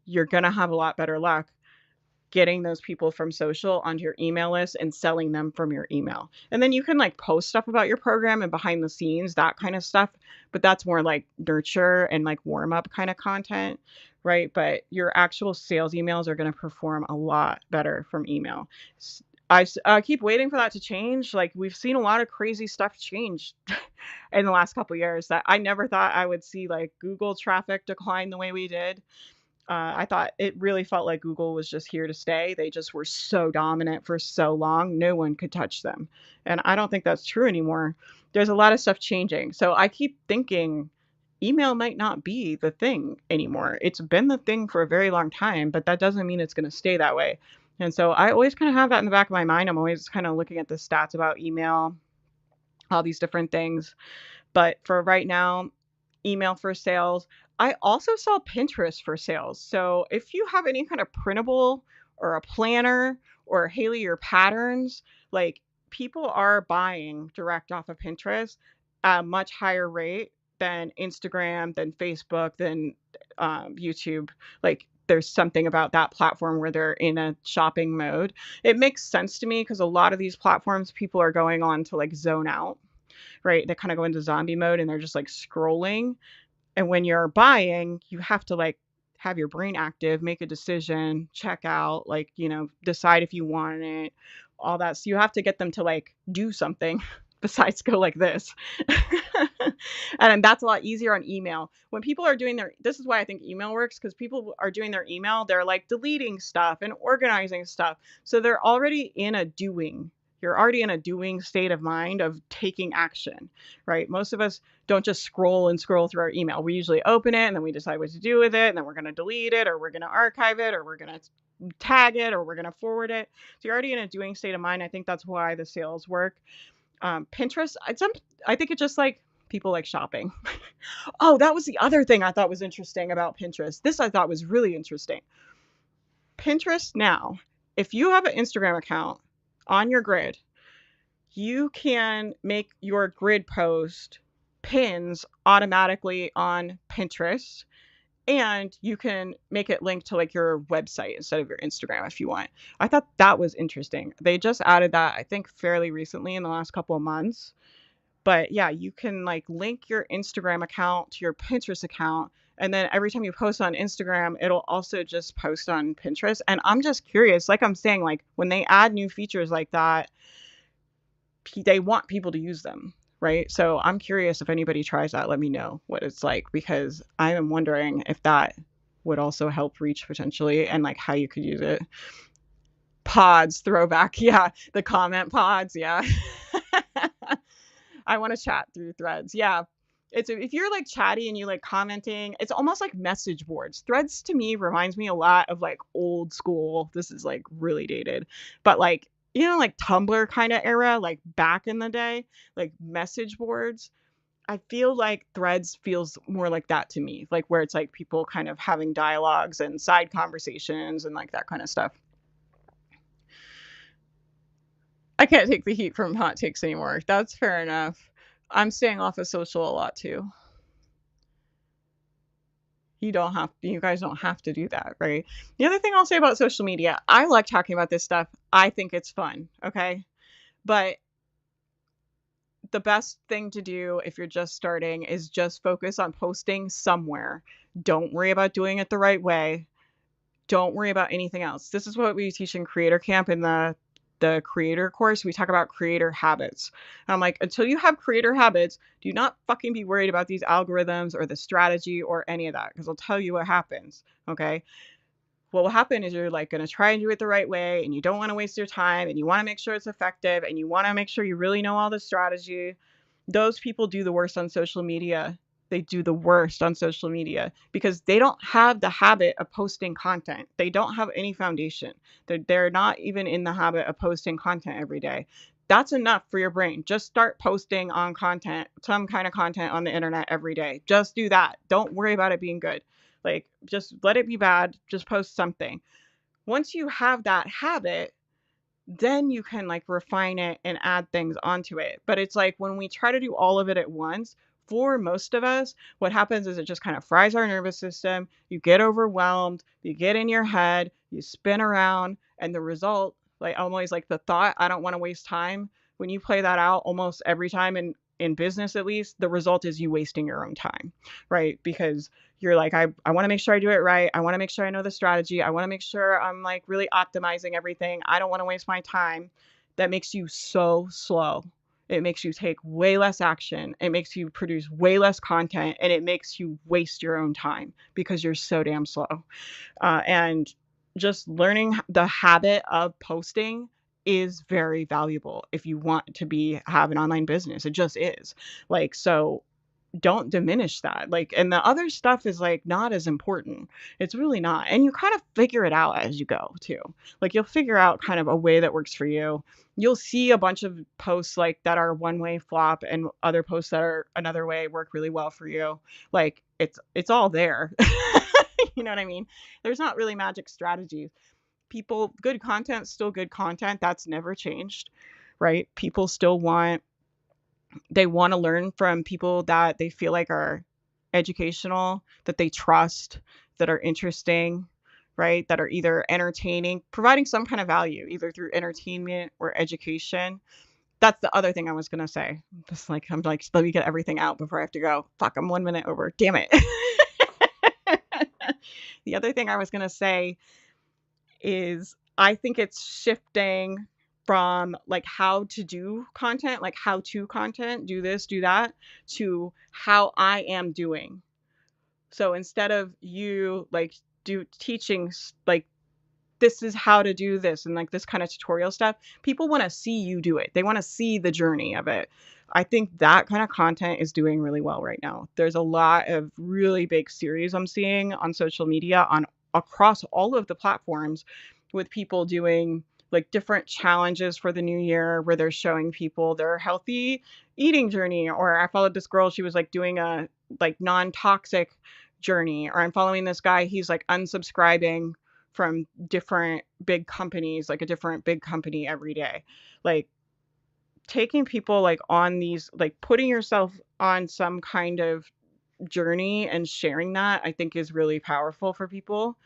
you're going to have a lot better luck getting those people from social onto your email list and selling them from your email. And then you can like post stuff about your program and behind the scenes, that kind of stuff. But that's more like nurture and like warm up kind of content, right? But your actual sales emails are going to perform a lot better from email. I keep waiting for that to change. Like we've seen a lot of crazy stuff change in the last couple of years that I never thought I would see, like Google traffic decline the way we did. I thought it really felt like Google was just here to stay. They just were so dominant for so long. No one could touch them. And I don't think that's true anymore. There's a lot of stuff changing. So I keep thinking email might not be the thing anymore. It's been the thing for a very long time, but that doesn't mean it's going to stay that way. And so I always kind of have that in the back of my mind. I'm always kind of looking at the stats about email, all these different things. But for right now, email for sales. I also sell Pinterest for sales. So if you have any kind of printable or a planner or Haley, your patterns, like people are buying direct off of Pinterest at a much higher rate than Instagram, than Facebook, than YouTube. Like there's something about that platform where they're in a shopping mode. It makes sense to me because a lot of these platforms, people are going on to like zone out, right? They kind of go into zombie mode and they're just like scrolling. And when you're buying, you have to like have your brain active, make a decision, check out, like, decide if you want it, all that. So you have to get them to like do something besides go like this. And that's a lot easier on email. When people are doing this is why I think email works, because people are doing their email, they're like deleting stuff and organizing stuff. So they're already in a doing. You're already in a doing state of mind of taking action, right? Most of us don't just scroll and scroll through our email. We usually open it and then we decide what to do with it. And then we're going to delete it, or we're going to archive it, or we're going to tag it, or we're going to forward it. So you're already in a doing state of mind. I think that's why the sales work. Pinterest, I think it's just like people like shopping. Oh, that was the other thing I thought was interesting about Pinterest. This I thought was really interesting. Pinterest now, if you have an Instagram account on your grid, you can make your grid post pins automatically on Pinterest, and you can make it link to like your website instead of your Instagram if you want. I thought that was interesting. They just added that, I think, fairly recently in the last couple of months. But yeah, you can like link your Instagram account to your Pinterest account. And then every time you post on Instagram, it'll also just post on Pinterest. And I'm just curious, like I'm saying, like when they add new features like that, they want people to use them, right? So I'm curious if anybody tries that, let me know what it's like, because I am wondering if that would also help reach potentially, and like how you could use it. Pods, throwback. Yeah, the comment pods. Yeah. I want to chat through Threads. Yeah. If you're like chatty and you like commenting, it's almost like message boards. Threads to me reminds me a lot of like old school. This is like really dated, but like, like Tumblr kind of era, like back in the day, like message boards. I feel like Threads feels more like that to me, like where it's like people kind of having dialogues and side conversations and like that kind of stuff. I can't take the heat from hot takes anymore. That's fair enough. I'm staying off of social a lot too. You guys don't have to do that, right? The other thing I'll say about social media, I like talking about this stuff. I think it's fun, okay? But the best thing to do if you're just starting is just focus on posting somewhere. Don't worry about doing it the right way. Don't worry about anything else. This is what we teach in Creator Camp in the creator course. We talk about creator habits. And I'm like, until you have creator habits, do not fucking be worried about these algorithms or the strategy or any of that, because I'll tell you what happens. Okay. What will happen is you're like going to try and do it the right way, and you don't want to waste your time, and you want to make sure it's effective, and you want to make sure you really know all the strategy. Those people do the worst on social media. They do the worst on social media because they don't have the habit of posting content. They don't have any foundation. They're not even in the habit of posting content every day. That's enough for your brain. Just start posting on content, some kind of content on the internet every day. Just do that. Don't worry about it being good. Like, just let it be bad. Just post something. Once you have that habit, then you can like refine it and add things onto it. But it's like when we try to do all of it at once, for most of us, what happens is it just kind of fries our nervous system. You get overwhelmed, you get in your head, you spin around, and the result, like always like the thought, I don't want to waste time. When you play that out almost every time in business, at least, the result is you wasting your own time, right? Because you're like, I want to make sure I do it right. I want to make sure I know the strategy. I want to make sure I'm like really optimizing everything. I don't want to waste my time. That makes you so slow. It makes you take way less action. It makes you produce way less content, and it makes you waste your own time because you're so damn slow. And just learning the habit of posting is very valuable if you want to have an online business. It just is. Like, so don't diminish that. Like, and the other stuff is like not as important. It's really not. And you kind of figure it out as you go too. Like, you'll figure out kind of a way that works for you. You'll see a bunch of posts like that are one way flop, and other posts that are another way work really well for you. Like, it's all there. You know what I mean? There's not really magic strategies. Good content, still good content. That's never changed, right? People still they want to learn from people that they feel like are educational, that they trust, that are interesting, right? That are either entertaining, providing some kind of value, either through entertainment or education. That's the other thing I was gonna say. Just like I'm like, let me get everything out before I have to go. Fuck, I'm 1 minute over. Damn it. The other thing I was gonna say is I think it's shifting from like how to do content, like how to content, do this, do that, to how I am doing. So instead of you like do teaching like this is how to do this and like this kind of tutorial stuff, people want to see you do it. They want to see the journey of it. I think that kind of content is doing really well right now. There's a lot of really big series I'm seeing on social media on across all of the platforms with people doing like different challenges for the new year where they're showing people their healthy eating journey. Or I followed this girl, she was like doing a like non-toxic journey. Or I'm following this guy, he's like unsubscribing from different big companies, like a different big company every day. Like taking people like on these, like putting yourself on some kind of journey and sharing that, I think is really powerful for people,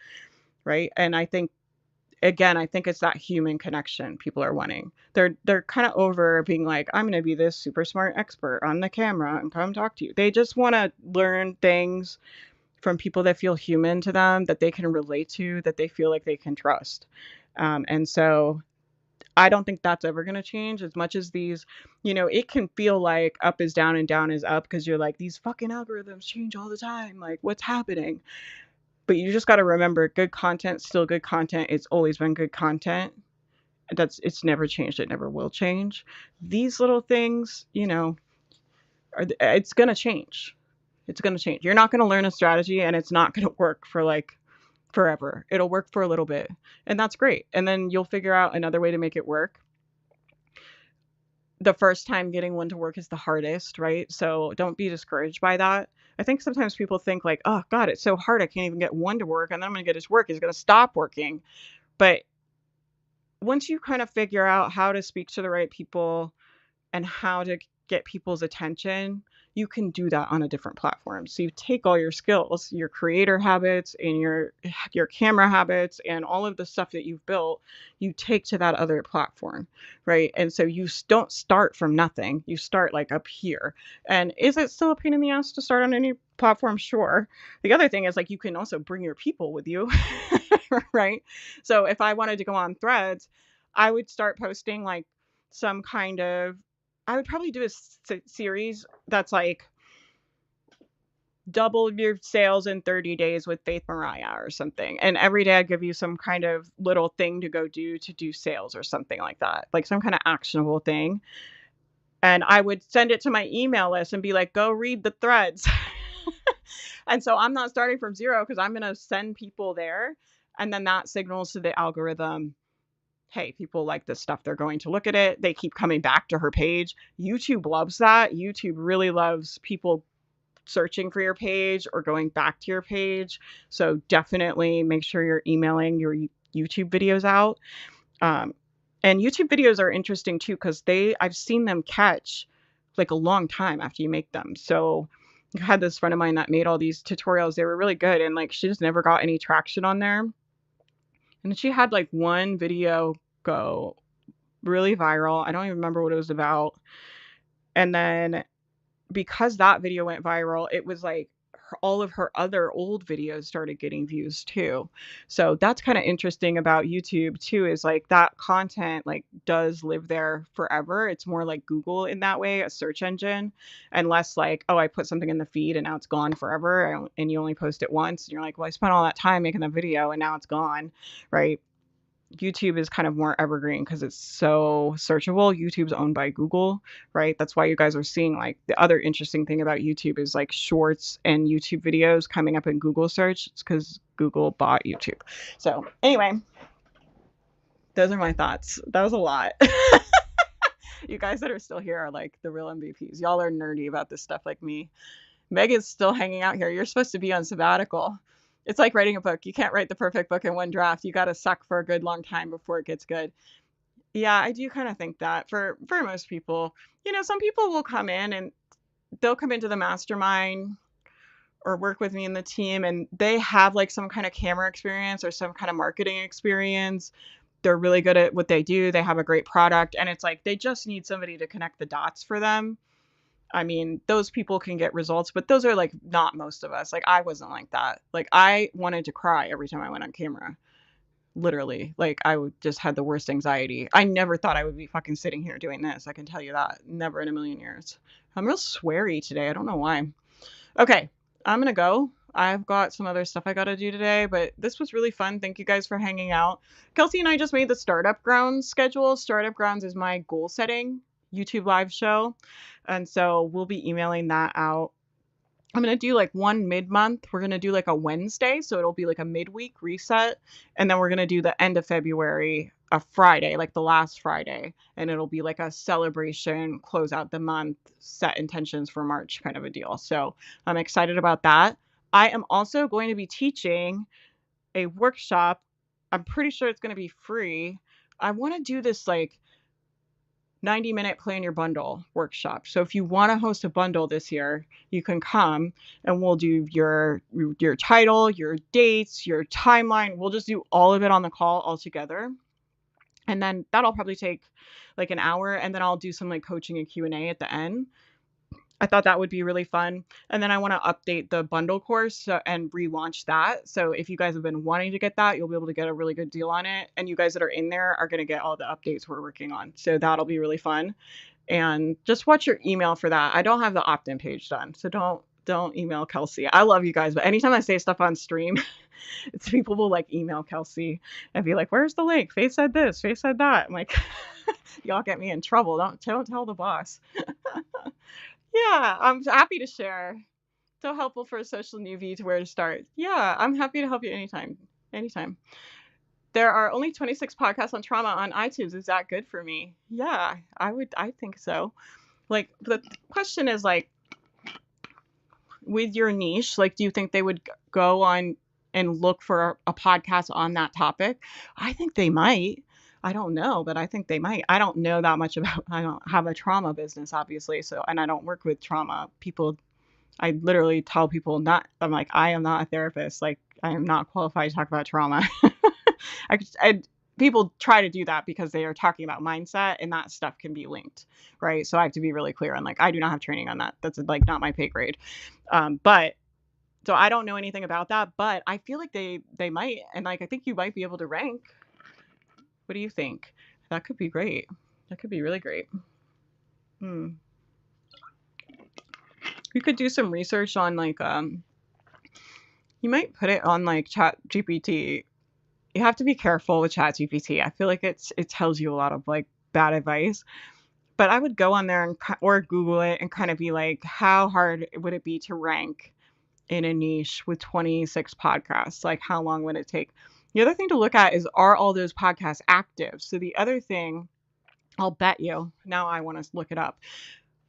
right? And I think again, I think it's that human connection people are wanting. They're kind of over being like, I'm going to be this super smart expert on the camera and come talk to you. They just want to learn things from people that feel human to them, that they can relate to, that they feel like they can trust. And so I don't think that's ever going to change as much as these, it can feel like up is down and down is up because you're like, these fucking algorithms change all the time. Like, what's happening? But you just got to remember good content, still good content. It's always been good content. It's never changed. It never will change. These little things, it's going to change. It's going to change. You're not going to learn a strategy and it's not going to work for like forever. It'll work for a little bit and that's great. And then you'll figure out another way to make it work. The first time getting one to work is the hardest, right? So don't be discouraged by that. I think sometimes people think like, oh God, it's so hard. I can't even get one to work. And then I'm going to get his work. He's going to stop working. But once you kind of figure out how to speak to the right people and how to get people's attention, you can do that on a different platform. So you take all your skills, your creator habits and your camera habits and all of the stuff that you've built, you take to that other platform, right? And so you don't start from nothing. You start like up here. And is it still a pain in the ass to start on any platform? Sure. The other thing is like you can also bring your people with you, right? So if I wanted to go on Threads, I would start posting like some kind of I would probably do a series that's like double your sales in 30 days with Faith Mariah or something. And every day I'd give you some kind of little thing to go do to do sales or something like that, like some kind of actionable thing. And I would send it to my email list and be like, go read the threads. And so I'm not starting from zero because I'm going to send people there. And then that signals to the algorithm, hey, people like this stuff. They're going to look at it. They keep coming back to her page. YouTube loves that. YouTube really loves people searching for your page or going back to your page. So definitely make sure you're emailing your YouTube videos out. And YouTube videos are interesting too because I've seen them catch like a long time after you make them. So I had this friend of mine that made all these tutorials. They were really good and like she just never got any traction on there. And she had like one video go really viral. I don't even remember what it was about. And then because that video went viral, it was like all of her other old videos started getting views too. So that's kind of interesting about YouTube too, is like that content like does live there forever. It's more like Google in that way, a search engine, and less like, oh, I put something in the feed and now it's gone forever and you only post it once and you're like, well, I spent all that time making the video and now it's gone, right? YouTube is kind of more evergreen because it's so searchable. YouTube's owned by Google, right? That's why you guys are seeing like the other interesting thing about YouTube is like shorts and YouTube videos coming up in Google search. It's because Google bought YouTube. So anyway, those are my thoughts. That was a lot. You guys that are still here are like the real MVPs. Y'all are nerdy about this stuff like me. Meg is still hanging out here. You're supposed to be on sabbatical. It's like writing a book. You can't write the perfect book in one draft. You got to suck for a good long time before it gets good. Yeah, I do kind of think that for most people, some people will come in and they'll come into the mastermind or work with me in the team and they have like some kind of camera experience or some kind of marketing experience. They're really good at what they do. They have a great product and it's like they just need somebody to connect the dots for them. I mean, those people can get results, but those are like not most of us. Like I wasn't like that. Like I wanted to cry every time I went on camera. Literally. Like I would just had the worst anxiety. I never thought I would be fucking sitting here doing this. I can tell you that. Never in a million years. I'm real sweary today. I don't know why. Okay, I'm gonna go. I've got some other stuff I gotta do today, but this was really fun. Thank you guys for hanging out. Kelsey and I just made the Startup Grounds schedule. Startup Grounds is my goal setting YouTube live show. And so we'll be emailing that out. I'm going to do like one mid-month. We're going to do like a Wednesday. So it'll be like a midweek reset. And then we're going to do the end of February, a Friday, like the last Friday. And it'll be like a celebration, close out the month, set intentions for March kind of a deal. So I'm excited about that. I am also going to be teaching a workshop. I'm pretty sure it's going to be free. I want to do this like 90-minute plan your bundle workshop. So if you want to host a bundle this year, you can come and we'll do your title, your dates, your timeline. We'll just do all of it on the call all together. And then that'll probably take like an hour. And then I'll do some like coaching and Q&A at the end. I thought that would be really fun. And then I want to update the bundle course and relaunch that. So if you guys have been wanting to get that, you'll be able to get a really good deal on it. And you guys that are in there are going to get all the updates we're working on. So that'll be really fun. And just watch your email for that. I don't have the opt-in page done. So don't email Kelsey. I love you guys, but anytime I say stuff on stream, it's people will like email Kelsey and be like, where's the link? Faith said this, Faith said that. I'm like, y'all get me in trouble. Don't tell the boss. Yeah, I'm happy to share. So helpful for a social newbie to where to start. Yeah, I'm happy to help you anytime. Anytime. There are only 26 podcasts on trauma on iTunes. Is that good for me? Yeah, I think so. Like the question is like with your niche, like do you think they would go on and look for a podcast on that topic? I think they might. I don't know, but I think they might. I don't know that much about, I don't have a trauma business, obviously. So, and I don't work with trauma people. I literally tell people I'm like, I am not a therapist. Like, I am not qualified to talk about trauma. People try to do that because they are talking about mindset and that stuff can be linked, right? So I have to be really clear on like, I do not have training on that. That's like not my pay grade. But so I don't know anything about that, but I feel like they might. And like, I think you might be able to rank. What do you think? That could be great. That could be really great. You could do some research on like, you might put it on like ChatGPT. You have to be careful with ChatGPT. I feel like it tells you a lot of like bad advice. But I would go on there or Google it and kind of be like, how hard would it be to rank in a niche with 26 podcasts? Like, how long would it take? The other thing to look at is, are all those podcasts active? So the other thing, I'll bet you, now I want to look it up.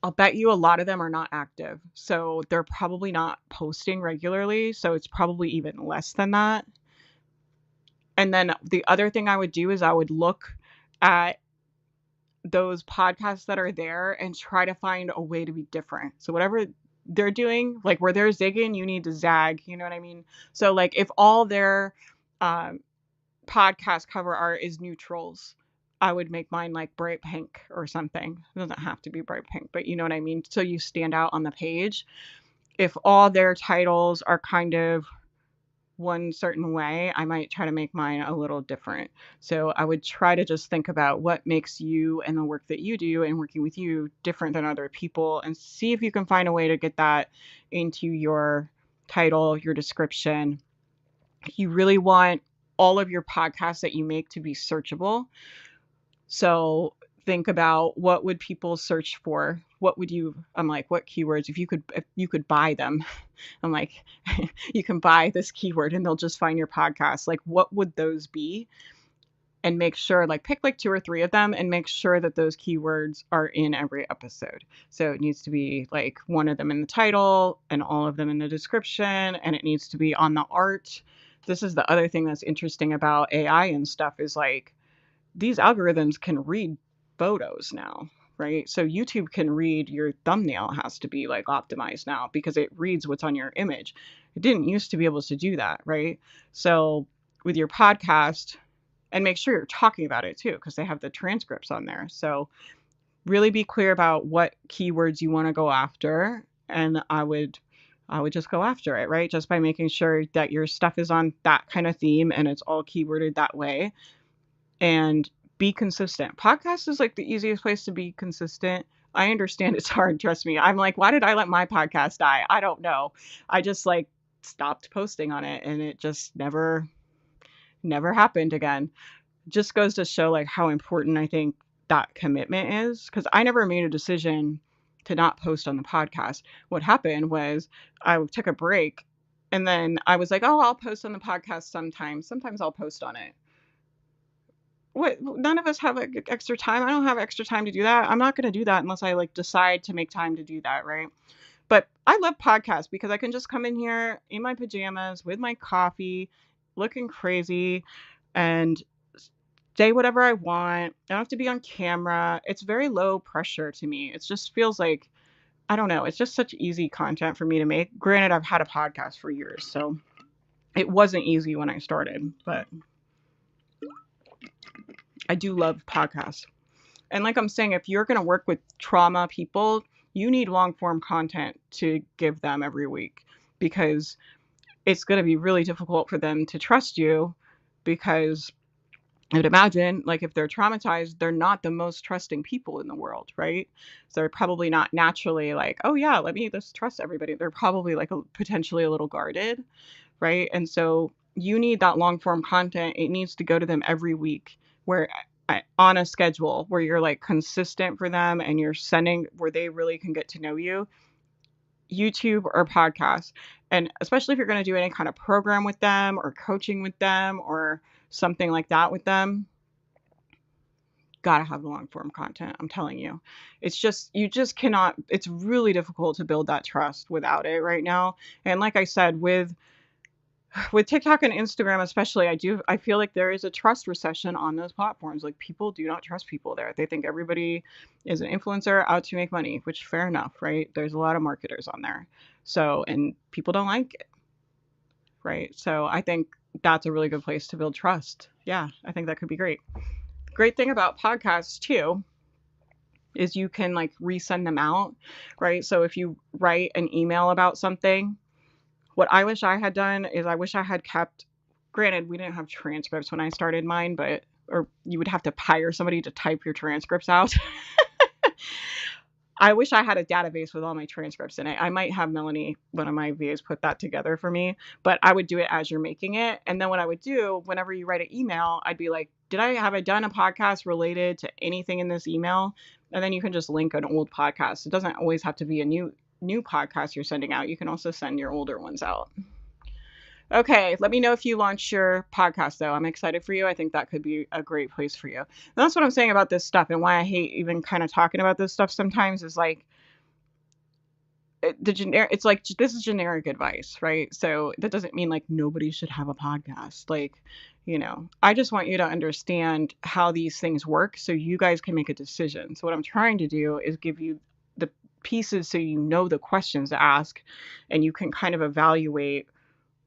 I'll bet you a lot of them are not active. So they're probably not posting regularly. So it's probably even less than that. And then the other thing I would do is I would look at those podcasts that are there and try to find a way to be different. So whatever they're doing, like where they're zigging, you need to zag. You know what I mean? So like if all their podcast cover art is neutrals, I would make mine like bright pink or something. It doesn't have to be bright pink, but you know what I mean? So you stand out on the page. If all their titles are kind of one certain way, I might try to make mine a little different. So I would try to just think about what makes you and the work that you do and working with you different than other people and see if you can find a way to get that into your title, your description. You really want all of your podcasts that you make to be searchable. So think about what would people search for? I'm like, what keywords, if you could buy them, I'm like, you can buy this keyword and they'll just find your podcast. Like, what would those be? And make sure, like, pick like 2 or 3 of them and make sure that those keywords are in every episode. So it needs to be like one of them in the title and all of them in the description, and it needs to be on the art. This is the other thing that's interesting about AI and stuff is like, these algorithms can read photos now, right? So YouTube can read your thumbnail has to be like optimized now because it reads what's on your image. It didn't used to be able to do that, right? So with your podcast, and make sure you're talking about it too, because they have the transcripts on there. So really be clear about what keywords you want to go after. And I would just go after it, right? Just by making sure that your stuff is on that kind of theme and it's all keyworded that way. And be consistent. Podcast is like the easiest place to be consistent. I understand it's hard, trust me. I'm like, why did I let my podcast die? I don't know. I just like stopped posting on it and it just never happened again. Just goes to show like how important I think that commitment is, because I never made a decision to not post on the podcast. What happened was I took a break and then I was like, oh, I'll post on the podcast sometimes. Sometimes I'll post on it. What? None of us have like extra time. I don't have extra time to do that. I'm not going to do that unless I like decide to make time to do that, right? But I love podcasts because I can just come in here in my pajamas with my coffee, looking crazy, and say whatever I want. I don't have to be on camera. It's very low pressure to me. It just feels like, I don't know, it's just such easy content for me to make. Granted, I've had a podcast for years, so it wasn't easy when I started, but I do love podcasts. And like I'm saying, if you're going to work with trauma people, you need long form content to give them every week, because it's going to be really difficult for them to trust you, because I would imagine, like, if they're traumatized, they're not the most trusting people in the world, right? So they're probably not naturally like, oh yeah, let me just trust everybody. They're probably like potentially a little guarded, right? And so you need that long form content. It needs to go to them every week, where on a schedule where you're like consistent for them and you're sending where they really can get to know you. YouTube or podcast. And especially if you're going to do any kind of program with them or coaching with them or something like that with them, gotta have the long form content. I'm telling you, it's just, you just cannot, it's really difficult to build that trust without it right now. And like I said, with TikTok and Instagram especially, I feel like there is a trust recession on those platforms. Like, people do not trust people there. They think everybody is an influencer out to make money, which fair enough, right? There's a lot of marketers on there. So, and people don't like it, right? So I think that's a really good place to build trust. Yeah, I think that could be great. Great thing about podcasts too is you can like resend them out, right? So if you write an email about something, what I wish I had done is I wish I had kept, granted, we didn't have transcripts when I started mine, but, or you would have to hire somebody to type your transcripts out. I wish I had a database with all my transcripts in it. I might have Melanie, one of my VAs, put that together for me, but I would do it as you're making it. And then what I would do, whenever you write an email, I'd be like, have I done a podcast related to anything in this email? And then you can just link an old podcast. It doesn't always have to be a new podcast you're sending out. You can also send your older ones out. Okay, let me know if you launch your podcast, though. I'm excited for you. I think that could be a great place for you. And that's what I'm saying about this stuff, and why I hate even kind of talking about this stuff sometimes is like, it's like, this is generic advice, right? So that doesn't mean like nobody should have a podcast. Like, I just want you to understand how these things work so you guys can make a decision. So what I'm trying to do is give you the pieces so you know the questions to ask, and you can kind of evaluate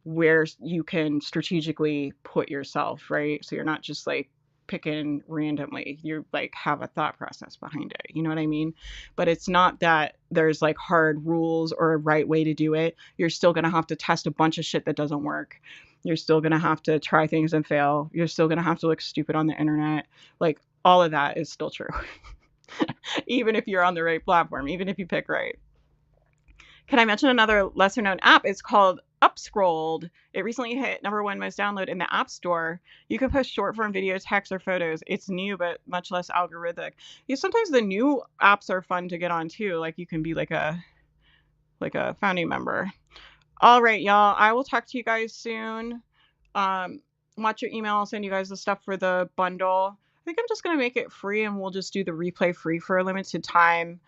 where you can strategically put yourself, right? So you're not just like picking randomly. You like have a thought process behind it. You know what I mean? But it's not that there's like hard rules or a right way to do it. You're still going to have to test a bunch of shit that doesn't work. You're still going to have to try things and fail. You're still going to have to look stupid on the internet. Like, all of that is still true. Even if you're on the right platform, even if you pick right. Can I mention another lesser known app? It's called Upscrolled. It recently hit #1 most download in the App Store. You can post short form videos, text, or photos. It's new, but much less algorithmic. Sometimes the new apps are fun to get on too. Like, you can be like a founding member. All right, y'all. I will talk to you guys soon. Watch your email. I'll send you guys the stuff for the bundle. I think I'm just going to make it free, and we'll just do the replay free for a limited time.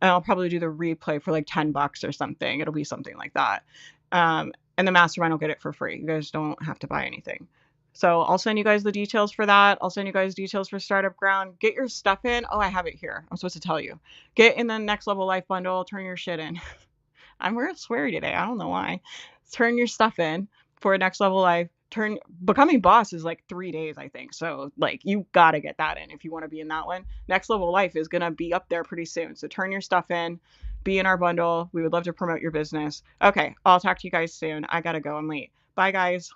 And I'll probably do the replay for like $10 or something. It'll be something like that. And the mastermind will get it for free. You guys don't have to buy anything. So I'll send you guys the details for that. I'll send you guys details for Startup Ground. Get your stuff in. Oh, I have it here. I'm supposed to tell you. Get in the Next Level Life bundle. Turn your shit in. I'm real sweary today. I don't know why. Turn your stuff in for Next Level Life. Becoming boss is like 3 days, I think. So like you gotta get that in if you want to be in that one. Next Level Life is gonna be up there pretty soon. So turn your stuff in. Be in our bundle. We would love to promote your business. Okay, I'll talk to you guys soon. I gotta go. I'm late. Bye, guys.